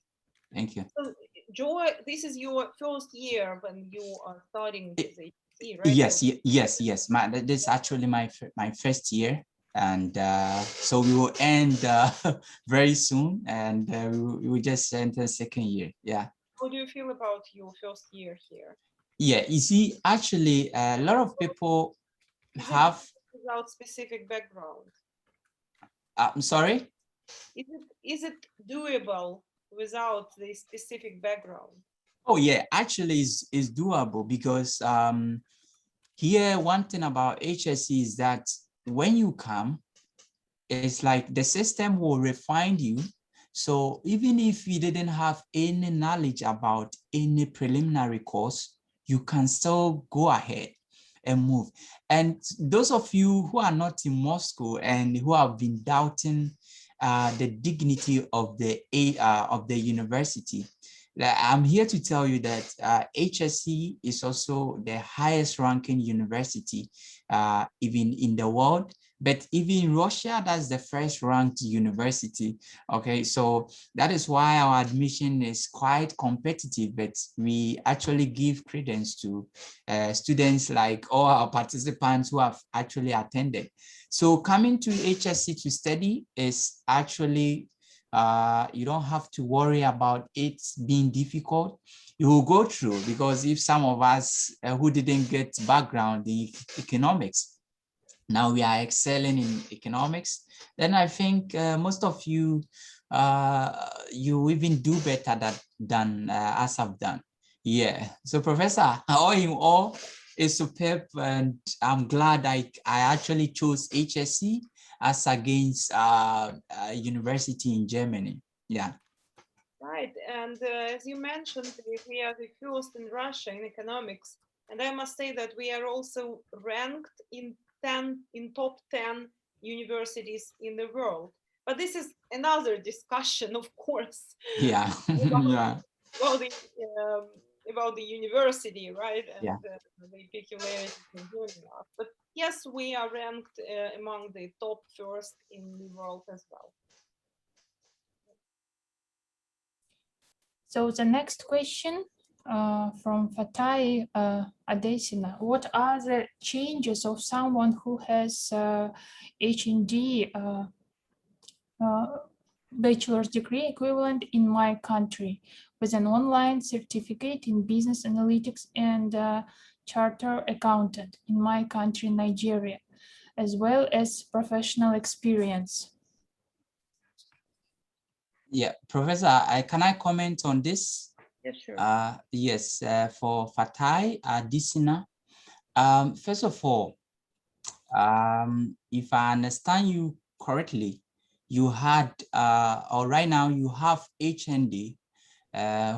Thank you. So, Joy, this is your first year when you are starting with HSE, right? Yes, yes, yes. This is actually my first year, and so we will end very soon, and we will just enter second year. Yeah. How do you feel about your first year here? Yeah, you see, actually, a lot of people have. Without specific background? I'm sorry. Is it doable without the specific background? Oh yeah, actually, is doable because here one thing about HSE is that when you come, it's like the system will refine you. So even if you didn't have any knowledge about any preliminary course, you can still go ahead and move. And those of you who are not in Moscow and who have been doubting the dignity of the university, I'm here to tell you that HSE is also the highest ranking university even in the world. But even in Russia, that's the first ranked university. Okay, so that is why our admission is quite competitive, but we actually give credence to students like all our participants who have actually attended. So coming to HSC to study is actually, you don't have to worry about it being difficult. You will go through, because if some of us who didn't get background in economics, now we are excelling in economics, then I think most of you, you even do better than us have done. Yeah, so Professor, all in all, is superb, and I'm glad I actually chose HSC as against university in Germany. Yeah. Right, and as you mentioned, we are the first in Russia in economics, and I must say that we are also ranked in top 10 universities in the world. But this is another discussion, of course. Yeah. Yeah. About the about the university, right? And Yeah. the peculiarities of doing that. But yes, we are ranked among the top first in the world as well. So the next question from Fatai Adesina: what are the changes of someone who has H&D bachelor's degree equivalent in my country with an online certificate in business analytics and chartered accountant in my country, Nigeria, as well as professional experience. Yeah, Professor, can I comment on this? Yes, sure. Yes, for Fatai Adisina. First of all, if I understand you correctly, you had, or right now you have HND,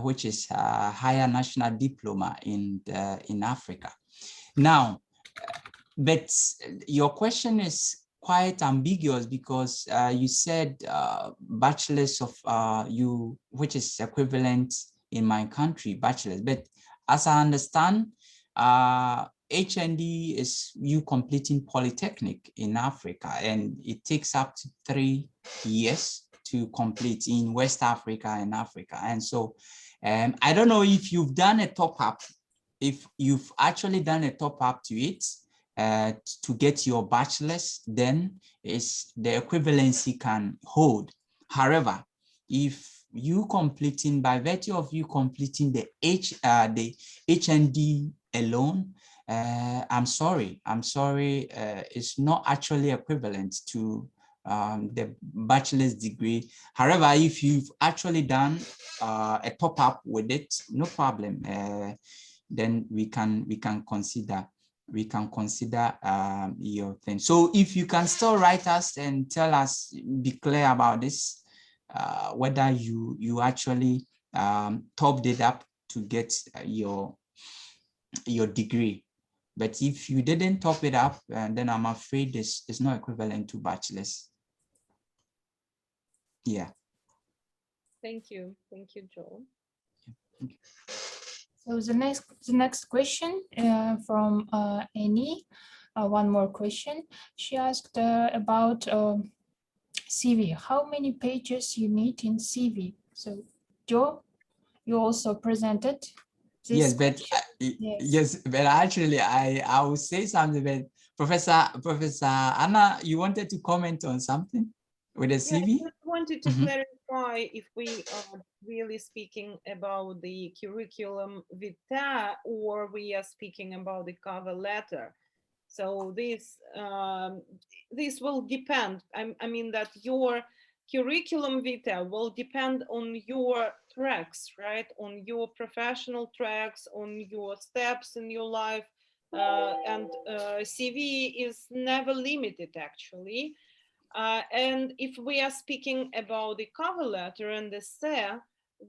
which is a higher national diploma in Africa. Now, but your question is quite ambiguous because you said bachelor's of you, which is equivalent in my country, bachelor's. But as I understand, HND is you completing polytechnic in Africa, and it takes up to 3 years to complete in West Africa and Africa. And so I don't know if you've done a top up, if you've actually done a top up to it, to get your bachelor's, then is the equivalency can hold. However, if you completing, by virtue of you completing the HND alone, I'm sorry, it's not actually equivalent to the bachelor's degree. However, if you've actually done a top up with it, no problem. Then we can consider your thing. So if you can still write us and tell us, be clear about this, whether you actually topped it up to get your degree. But if you didn't top it up, then I'm afraid this is not equivalent to bachelor's. Yeah. Thank you, Joel. Thank you. So the next question from Annie, one more question. She asked about CV. How many pages you need in CV? So Joe, you also presented this. Yes, but yes, but actually I will say something. But Professor Anna, you wanted to comment on something with the CV? Yeah, I just wanted to clarify if we are really speaking about the curriculum vitae or we are speaking about the cover letter. So this will depend. I mean that your curriculum vitae will depend on your tracks, right? On your professional tracks, on your steps in your life, and CV is never limited actually. And if we are speaking about the cover letter and the essay,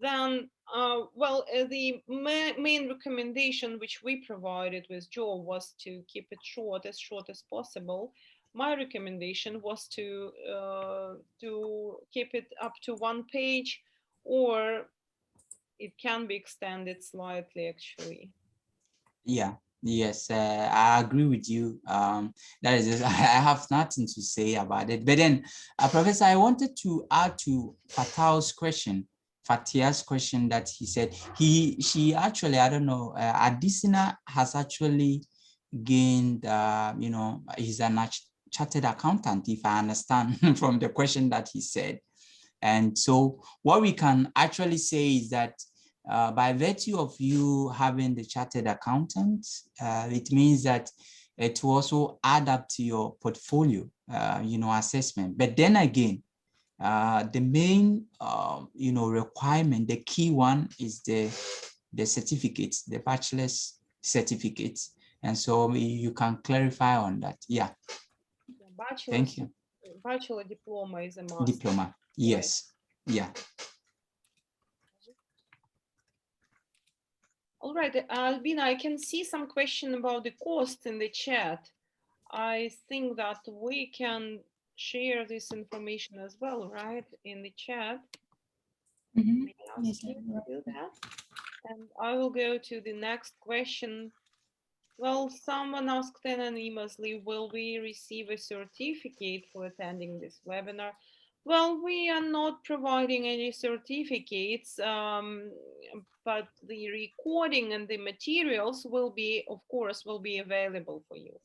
then, the main recommendation which we provided with Joe was to keep it short as possible. My recommendation was to keep it up to 1 page, or it can be extended slightly, actually. Yeah. Yes, I agree with you. That is, I have nothing to say about it. But then, Professor, I wanted to add to Fatia's question that he said she actually, I don't know, Adisina has actually gained, he's a chartered accountant, if I understand from the question that he said. And so what we can actually say is that by virtue of you having the chartered accountant, it means that it will also add up to your portfolio, assessment. But then again, the main, requirement, the key one is the certificates, the bachelor's certificates. And so you can clarify on that. Yeah. Thank you. Bachelor diploma is a must. Diploma. Yes. Right. Yeah. All right, Albina, I can see some question about the cost in the chat. I think that we can share this information as well, right, in the chat. Mm-hmm. Yes, you to do that. And I will go to the next question. Well, someone asked anonymously, will we receive a certificate for attending this webinar? Well, we are not providing any certificates, but the recording and the materials will be, of course, will be available for you.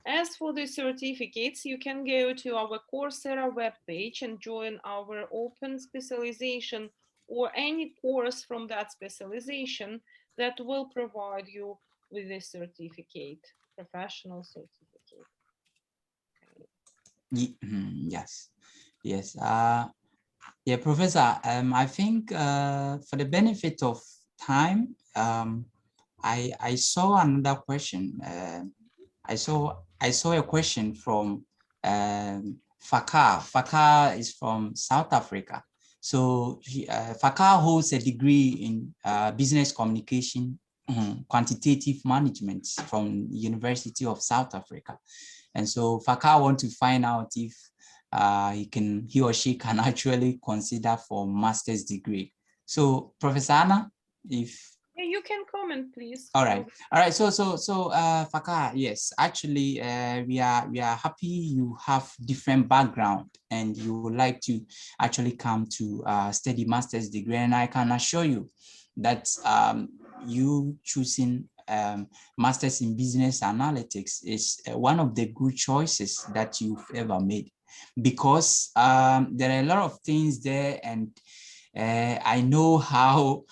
As for the certificates, you can go to our Coursera webpage and join our open specialization or any course from that specialization that will provide you with this certificate, professional certificate. Yes, yes. Yeah, Professor. I think for the benefit of time, I saw another question. I saw a question from Fakar. Fakar is from South Africa. So Fakar holds a degree in business communication, quantitative management from University of South Africa. And so Fakar want to find out if he or she can actually consider for master's degree. So Professor Anna, if Yeah, you can comment, please. all right. So Fakar, yes, actually, we are happy you have different background and you would like to actually come to study master's degree, and I can assure you that you choosing master's in business analytics is one of the good choices that you've ever made, because there are a lot of things there, and I know how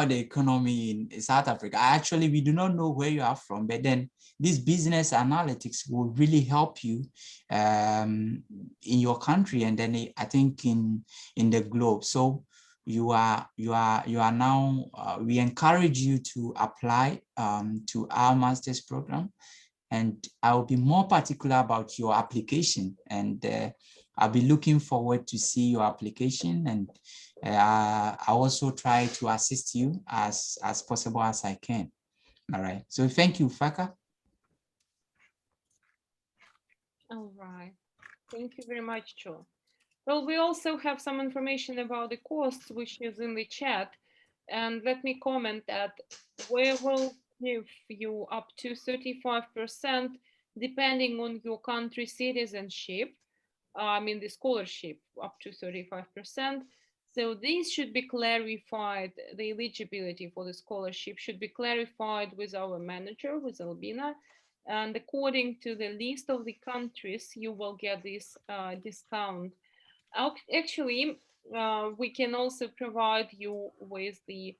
the economy in South Africa. Actually, we do not know where you are from, but then this business analytics will really help you in your country, and then I think in the globe. So you are now. We encourage you to apply to our master's program, and I will be more particular about your application, and I'll be looking forward to see your application, and I also try to assist you as possible as I can. All right. So thank you, Faka. All right. Thank you very much, Joe. Well, we also have some information about the costs, which is in the chat. And let me comment that we will give you up to 35% depending on your country citizenship. I mean, the scholarship up to 35%. So these should be clarified. The eligibility for the scholarship should be clarified with our manager, with Albina. And according to the list of the countries, you will get this discount. Actually, we can also provide you with the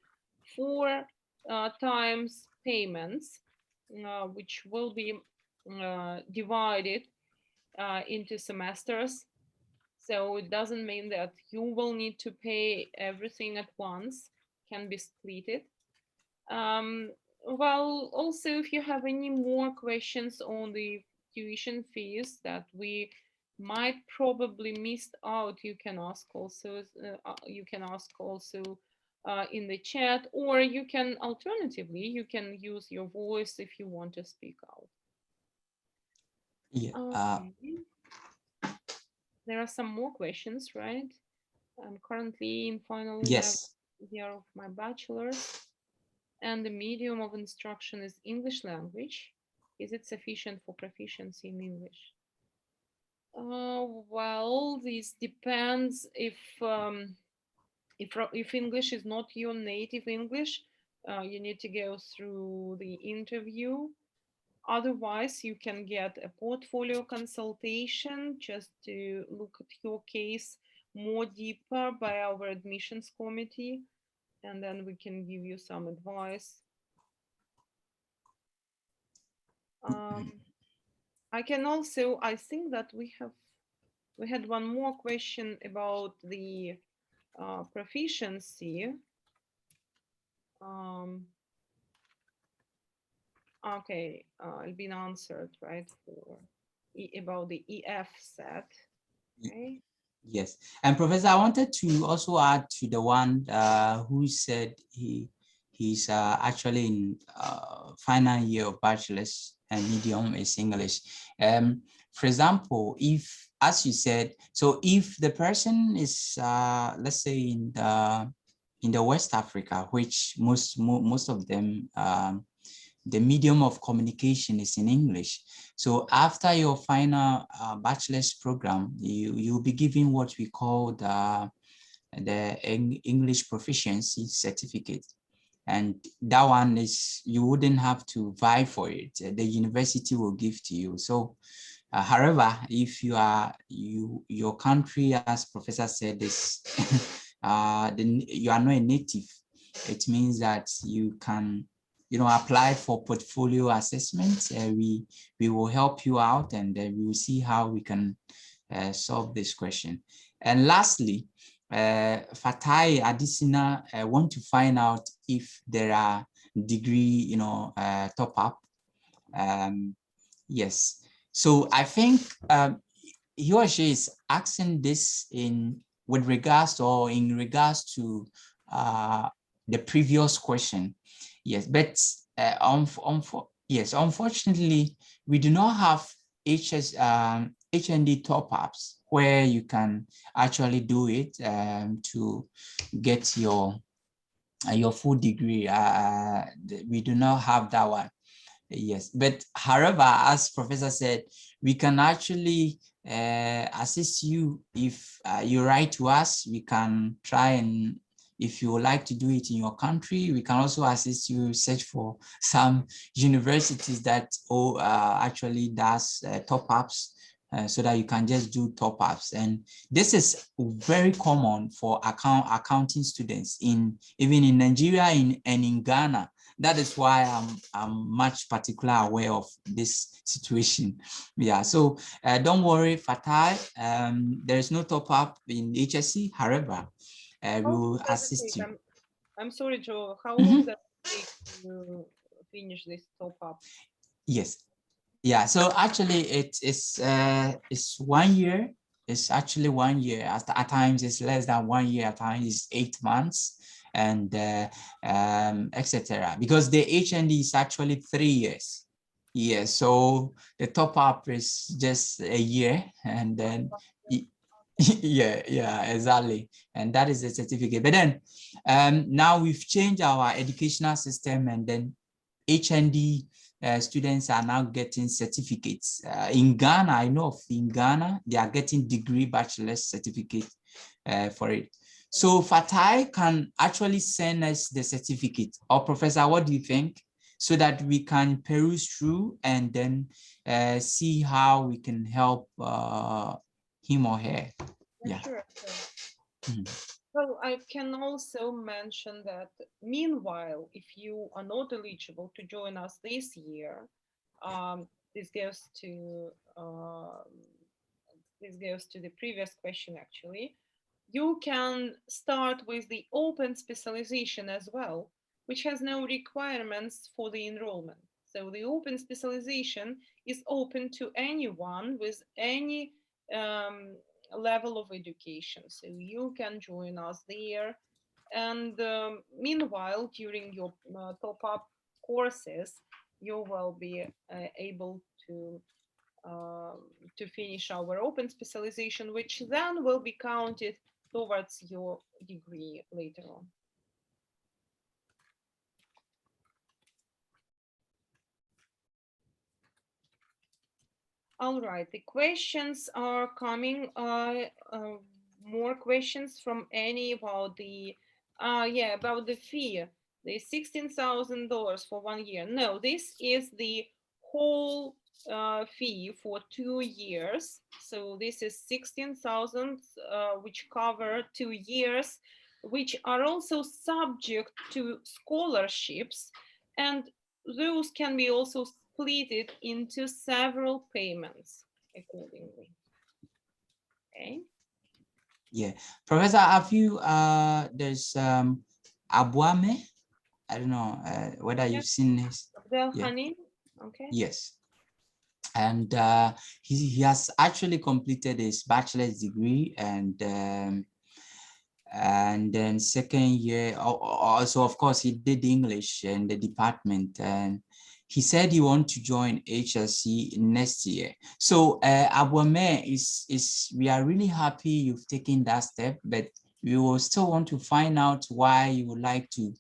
4 times payments, which will be divided into semesters. So it doesn't mean that you will need to pay everything at once, can be splitted. Well, also, if you have any more questions on the tuition fees that we might probably missed out, you can ask also. In the chat, or you can alternatively you can use your voice if you want to speak out. Yeah. Okay. There are some more questions, right? I'm currently in final year of my bachelor's, and the medium of instruction is English language. Is it sufficient for proficiency in English? Well, this depends. If English is not your native English, you need to go through the interview. Otherwise, you can get a portfolio consultation just to look at your case more deeper by our admissions committee, and then we can give you some advice. I can also, I think that we had one more question about the proficiency. Okay, it's been answered, right, for about the EF set. Okay. Yes, and Professor, I wanted to also add to the one who said he's actually in final year of bachelor's and medium is English. For example, if, as you said, so if the person is let's say in the West Africa, which most of them the medium of communication is in English. So after your final bachelor's program, you'll be given what we call the English proficiency certificate. And that one is, you wouldn't have to vie for it. The university will give to you. So however, if your country, as Professor said, is you are not a native, it means that you can apply for portfolio assessments, we will help you out, and we will see how we can solve this question. And lastly, Fatai Adisina want to find out if there are degree, top up. Yes. So I think he or she is asking this in regards to the previous question. Yes, but yes, unfortunately, we do not have HND top-ups where you can actually do it to get your full degree. We do not have that one. Yes, but however, as Professor said, we can actually assist you if you write to us. We can try, and if you would like to do it in your country, we can also assist you search for some universities that actually does top-ups, so that you can just do top-ups. And this is very common for accounting students even in Nigeria and in Ghana. That is why I'm much particular aware of this situation. Yeah, so don't worry, Fatai. There is no top up in HSE. However, we will assist you. I'm sorry, Joe. How long does it take to finish this top up? Yes. Yeah. So actually, it's 1 year. It's actually 1 year. At times, it's less than 1 year. At times, it's 8 months. And etc. Because the HND is actually 3 years. Yeah, so the top up is just a year, and then yeah, exactly. And that is the certificate. But then now we've changed our educational system, and then HND students are now getting certificates. In Ghana, I know of in Ghana, they are getting degree bachelor's certificate for it. So Fatai can actually send us the certificate. Or Professor, what do you think? So that we can peruse through and then see how we can help him or her. Yeah. Sure. Well, I can also mention that meanwhile, if you are not eligible to join us this year, this goes to the previous question actually. You can start with the open specialization as well, which has no requirements for the enrollment. So the open specialization is open to anyone with any level of education. So you can join us there. And meanwhile, during your top-up courses, you will be able to finish our open specialization, which then will be counted towards your degree later on. All right, the questions are coming. More questions from Annie about the about the fee, the $16,000 for 1 year. No, this is the whole fee for 2 years. So this is 16,000, which cover 2 years, which are also subject to scholarships, and those can be also split it into several payments accordingly. Okay. Yeah, Professor, have you there's Abuame? I don't know whether you've seen his. Yeah. Okay. Yes. And he has actually completed his bachelor's degree, and then second year also, of course, he did English in the department, and he said he wants to join HSE next year. So Abuame, we are really happy you've taken that step, but we will still want to find out why you would like to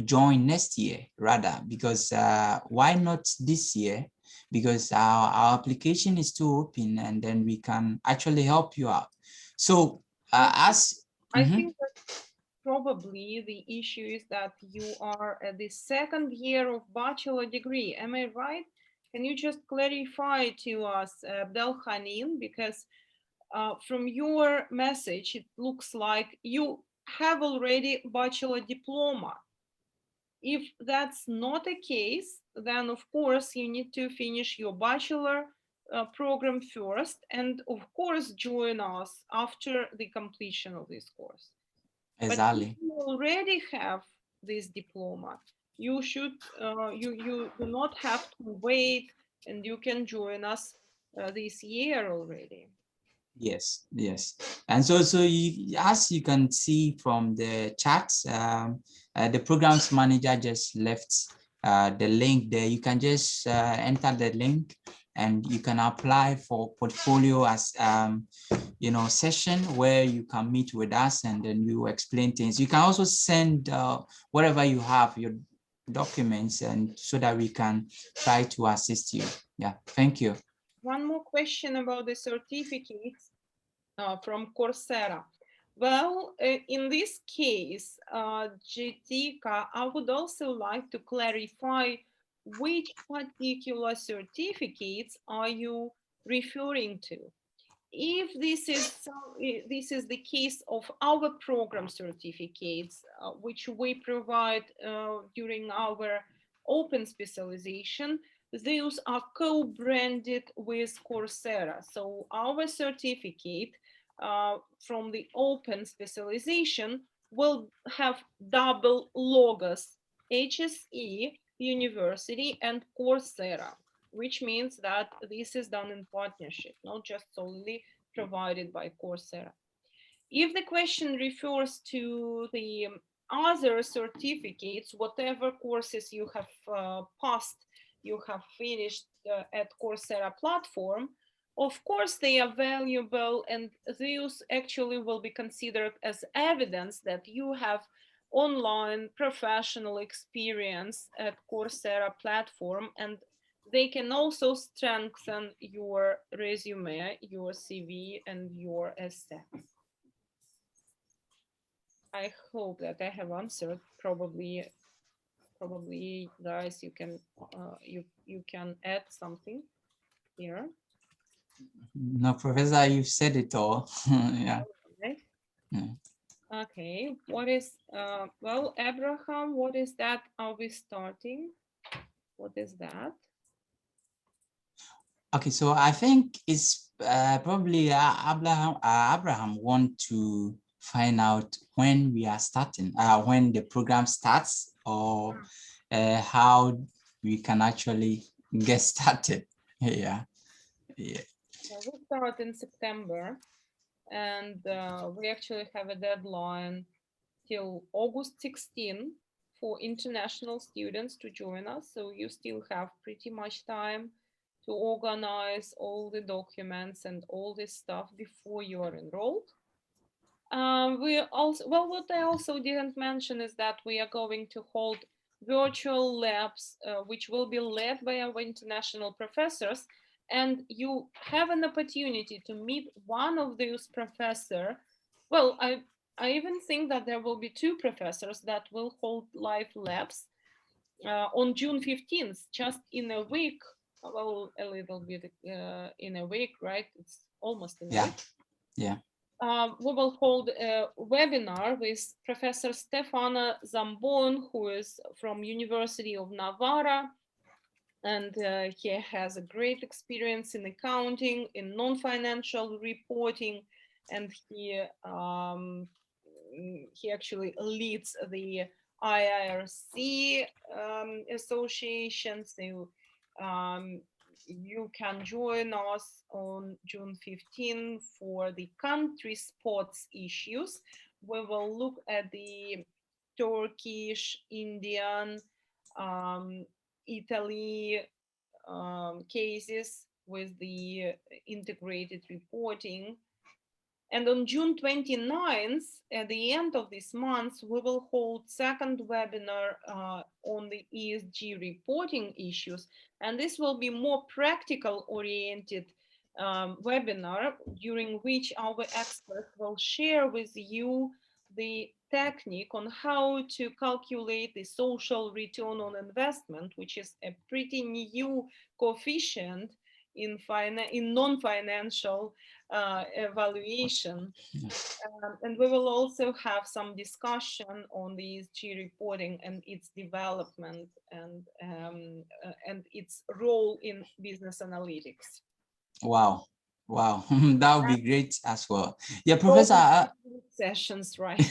join next year rather, because why not this year? Because our application is still open, and then we can actually help you out. So I think that probably the issue is that you are at the second year of bachelor degree. Am I right? Can you just clarify to us, Abdelhanin, because from your message, it looks like you have already bachelor diploma If that's not the case, then of course you need to finish your bachelor program first, and of course join us after the completion of this course. But if Exactly. you already have this diploma, you should you do not have to wait, and you can join us this year already. Yes, yes. And so you, as you can see from the chats, the programs manager just left the link there. You can just enter the link and you can apply for portfolio as session where you can meet with us and then you explain things. You can also send whatever you have, your documents, and so that we can try to assist you. Yeah, thank you. One more question about the certificates from Coursera. Well, in this case, Jitika, I would also like to clarify which particular certificates are you referring to. If this is the case of our program certificates, which we provide during our open specialization, those are co-branded with Coursera. So our certificate from the open specialization will have double logos: HSE, University, and Coursera, which means that this is done in partnership, not just solely provided by Coursera. If the question refers to the other certificates, whatever courses you have passed, you have finished at Coursera platform, of course they are valuable, and those actually will be considered as evidence that you have online professional experience at Coursera platform, and they can also strengthen your resume, your CV, and your assets. I hope that I have answered. Probably, guys, you can you can add something here. No, Professor, you've said it all. Yeah. Right? Yeah. Okay. What is well, Abraham? What is that? Are we starting? What is that? Okay, so I think it's probably Abraham want to find out when we are starting, when the program starts, or how we can actually get started. Yeah, yeah. So we start in September, and we actually have a deadline till August 16 for international students to join us. So you still have pretty much time to organize all the documents and all this stuff before you are enrolled. We also, well, what I also didn't mention is that we are going to hold virtual labs, which will be led by our international professors. And you have an opportunity to meet one of those professors. Well, I even think that there will be two professors that will hold live labs on June 15th, just in a week. Well, a little bit in a week, right? It's almost in a week. Yeah. We will hold a webinar with Professor Stefana Zambon, who is from University of Navarra, and he has a great experience in accounting, in non-financial reporting, and he actually leads the IIRC association. So you can join us on June 15 for the country sports issues. We will look at the Turkish, Indian, Italy cases with the integrated reporting. And on June 29th, at the end of this month, we will hold second webinar on the ESG reporting issues. And this will be more practical oriented webinar, during which our experts will share with you the technique on how to calculate the social return on investment, which is a pretty new coefficient in non-financial evaluation. And we will also have some discussion on the ESG reporting and its development and its role in business analytics. Wow. Wow. That would be great as well. Yeah, Professor. Sessions, right?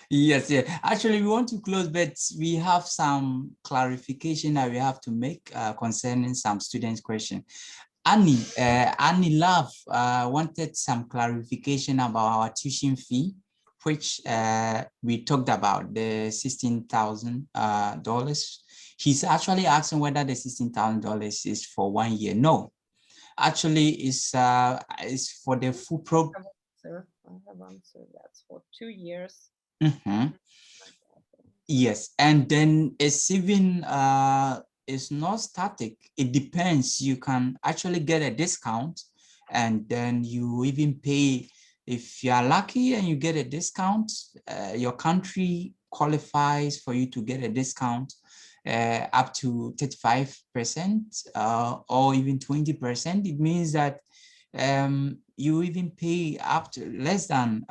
Yes, yeah. Actually, we want to close, but we have some clarification that we have to make concerning some students' question. Annie Love wanted some clarification about our tuition fee, which we talked about, the $16,000. He's actually asking whether the $16,000 is for 1 year. No, actually, it's for the full program. I have answered that's for 2 years. Mm-hmm. Yes, and then it's even it's not static. It depends. You can actually get a discount, and then you even pay. If you are lucky and you get a discount, your country qualifies for you to get a discount up to 35% or even 20%. It means that you even pay up to less than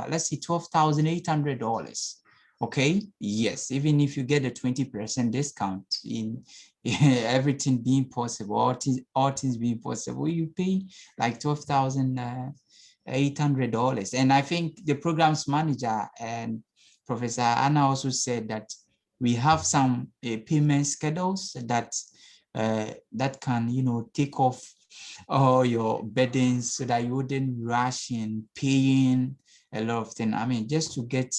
let's say $12,800. Okay, yes, even if you get a 20% discount in everything being possible, all things being possible, you pay like $12,800. And I think the programs manager and Professor Anna also said that we have some payment schedules that that can, you know, take off all your burdens so that you wouldn't rush in paying a lot of things. I mean, just to get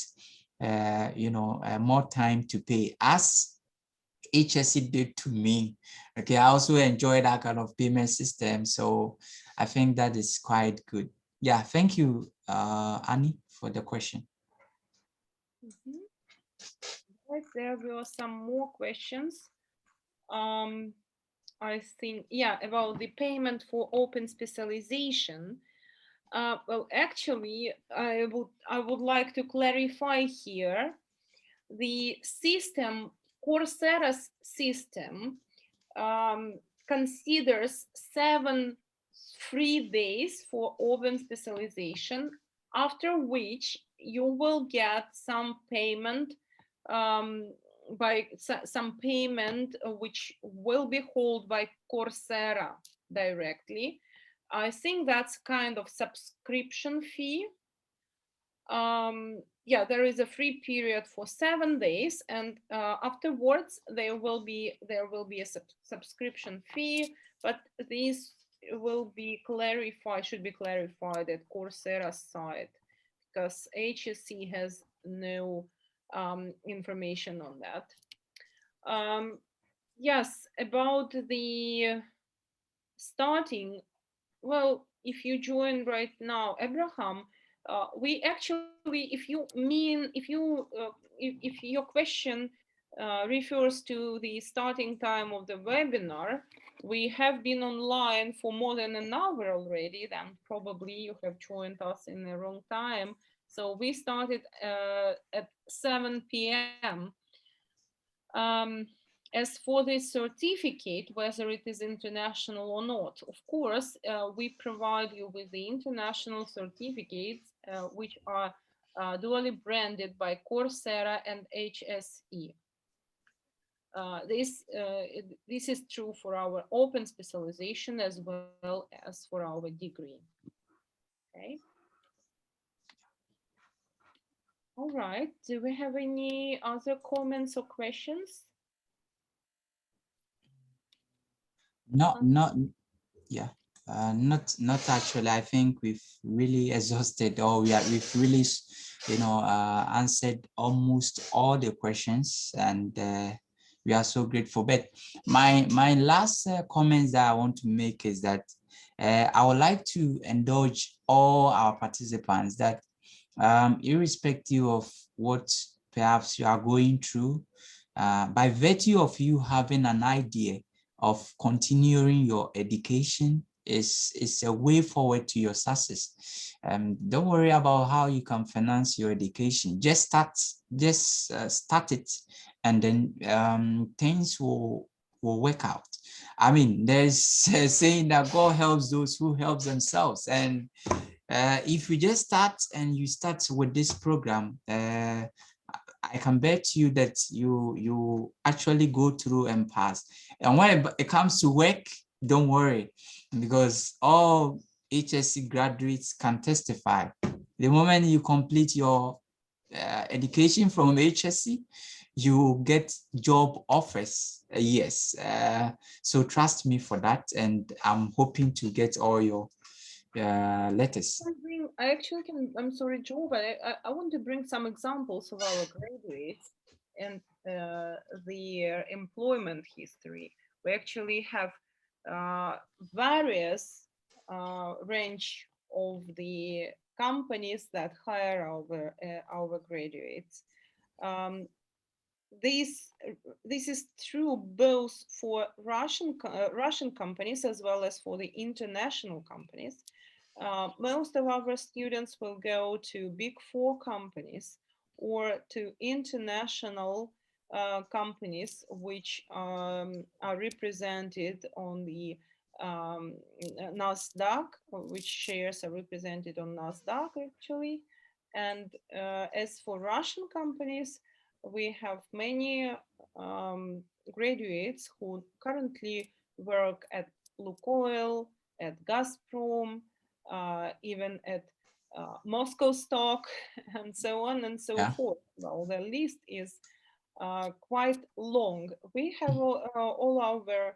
more time to pay, as HSE did to me. Okay, I also enjoy that kind of payment system, so I think that is quite good. Yeah, thank you, Annie, for the question. Right, there were some more questions. I think, yeah, about the payment for open specialization. Well, actually, I would like to clarify here. The system, Coursera's system, considers 7 free days for open specialization, after which you will get some payment which will be held by Coursera directly. I think that's kind of subscription fee. Yeah, there is a free period for 7 days, and afterwards there will be a subscription fee, but this will be clarified, should be clarified at Coursera's side, because HSE has no information on that. Yes, about the starting, well, if you join right now, Abraham, we actually, if your question refers to the starting time of the webinar, we have been online for more than an hour already. Then probably you have joined us in the wrong time. So we started at 7 p.m. As for the certificate, whether it is international or not, of course, we provide you with the international certificates, which are dually branded by Coursera and HSE. This is true for our open specialization as well as for our degree. Okay. All right. Do we have any other comments or questions? Not actually. I think we've really exhausted, or we've really, answered almost all the questions, and we are so grateful. But my last comments that I want to make is that I would like to indulge all our participants that irrespective of what perhaps you are going through, by virtue of you having an idea of continuing your education, is a way forward to your success. Don't worry about how you can finance your education. Just start it, and then things will work out. I mean, there's a saying that God helps those who help themselves. And if you just start and you start with this program, I can bet you that you actually go through and pass. And when it comes to work, don't worry, because all HSE graduates can testify. The moment you complete your education from HSE, you get job offers. Yes. So trust me for that. And I'm hoping to get all your letters. I actually can, I'm sorry, Joe, but I want to bring some examples of our graduates and their employment history. We actually have various range of the companies that hire our graduates. This is true both for Russian companies as well as for the international companies. Most of our students will go to big four companies or to international companies which are represented on the NASDAQ, which shares are represented on NASDAQ actually. And as for Russian companies, we have many graduates who currently work at Lukoil, at Gazprom, even at Moscow Stock, and so on and so forth. Well, the list is quite long. We have all our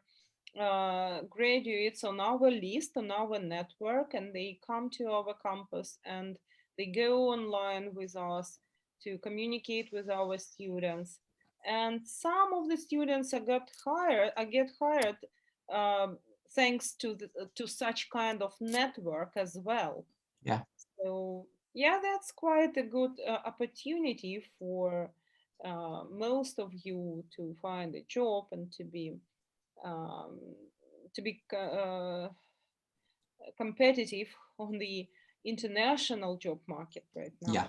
graduates on our list, on our network, and they come to our campus and they go online with us to communicate with our students. And some of the students get hired thanks to such kind of network as well. Yeah. So yeah, that's quite a good opportunity for most of you to find a job and to be competitive on the international job market right now.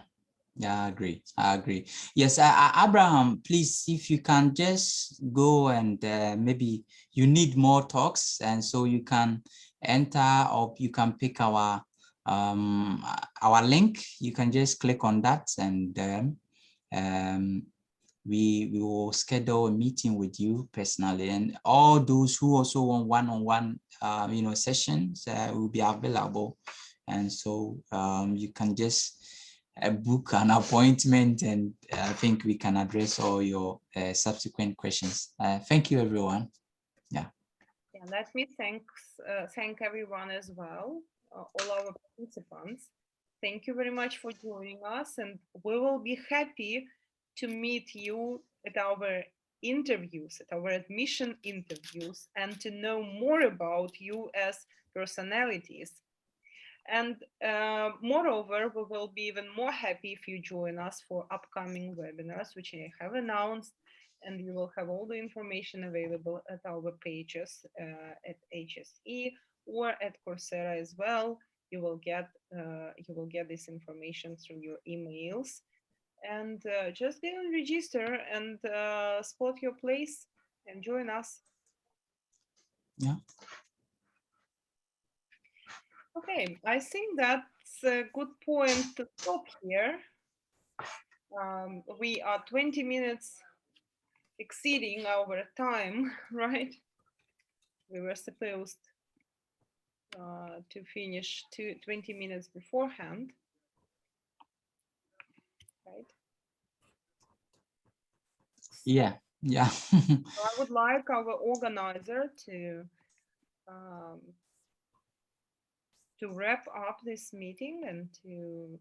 Yeah, I agree. I agree. Yes, Abraham, please, if you can just go and maybe you need more talks, and so you can enter or you can pick our link. You can just click on that, and then we will schedule a meeting with you personally, and all those who also want one-on-one sessions will be available, and so you can just book an appointment, and I think we can address all your subsequent questions. Thank you, everyone. Yeah, let me thank everyone as well, all our participants. Thank you very much for joining us, and we will be happy to meet you at our interviews, at our admission interviews, and to know more about you as personalities. And moreover, we will be even more happy if you join us for upcoming webinars, which I have announced, and you will have all the information available at our pages at HSE or at Coursera as well. You will get this information through your emails, and just go and register and spot your place and join us. Yeah. Okay, I think that's a good point to stop here. We are 20 minutes exceeding our time, right? We were supposed to finish 20 minutes beforehand, right? Yeah. So I would like our organizer to wrap up this meeting and to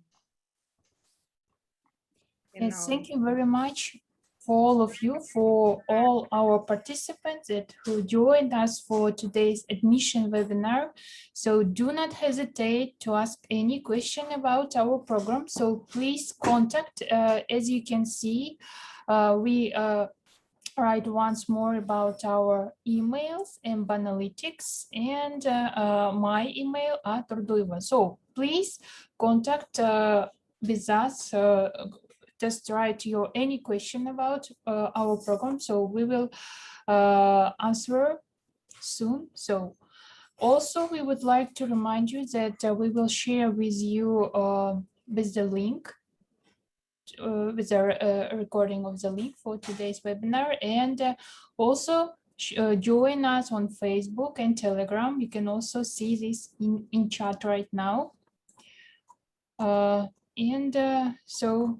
Yes, thank you very much for all of you, for all our participants who joined us for today's admission webinar. So do not hesitate to ask any question about our program. So please contact, as you can see, we write once more about our emails and analytics and my email at Turdueva. So please contact with us, just write your any question about our program, so we will answer soon. So also we would like to remind you that we will share with you with the link, with a recording of the link for today's webinar, and also join us on Facebook and Telegram. You can also see this in chat right now. So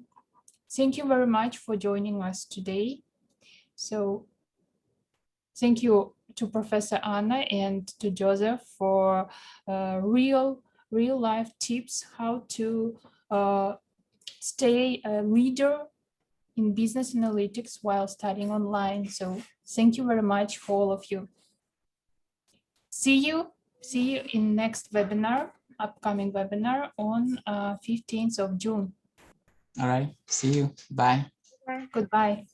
thank you very much for joining us today. So thank you to Professor Anna and to Joseph for real life tips how to stay a leader in business analytics while studying online. So thank you very much for all of you. See you in next webinar, upcoming webinar on 15th of June. All right. See you. Bye. Bye. Goodbye.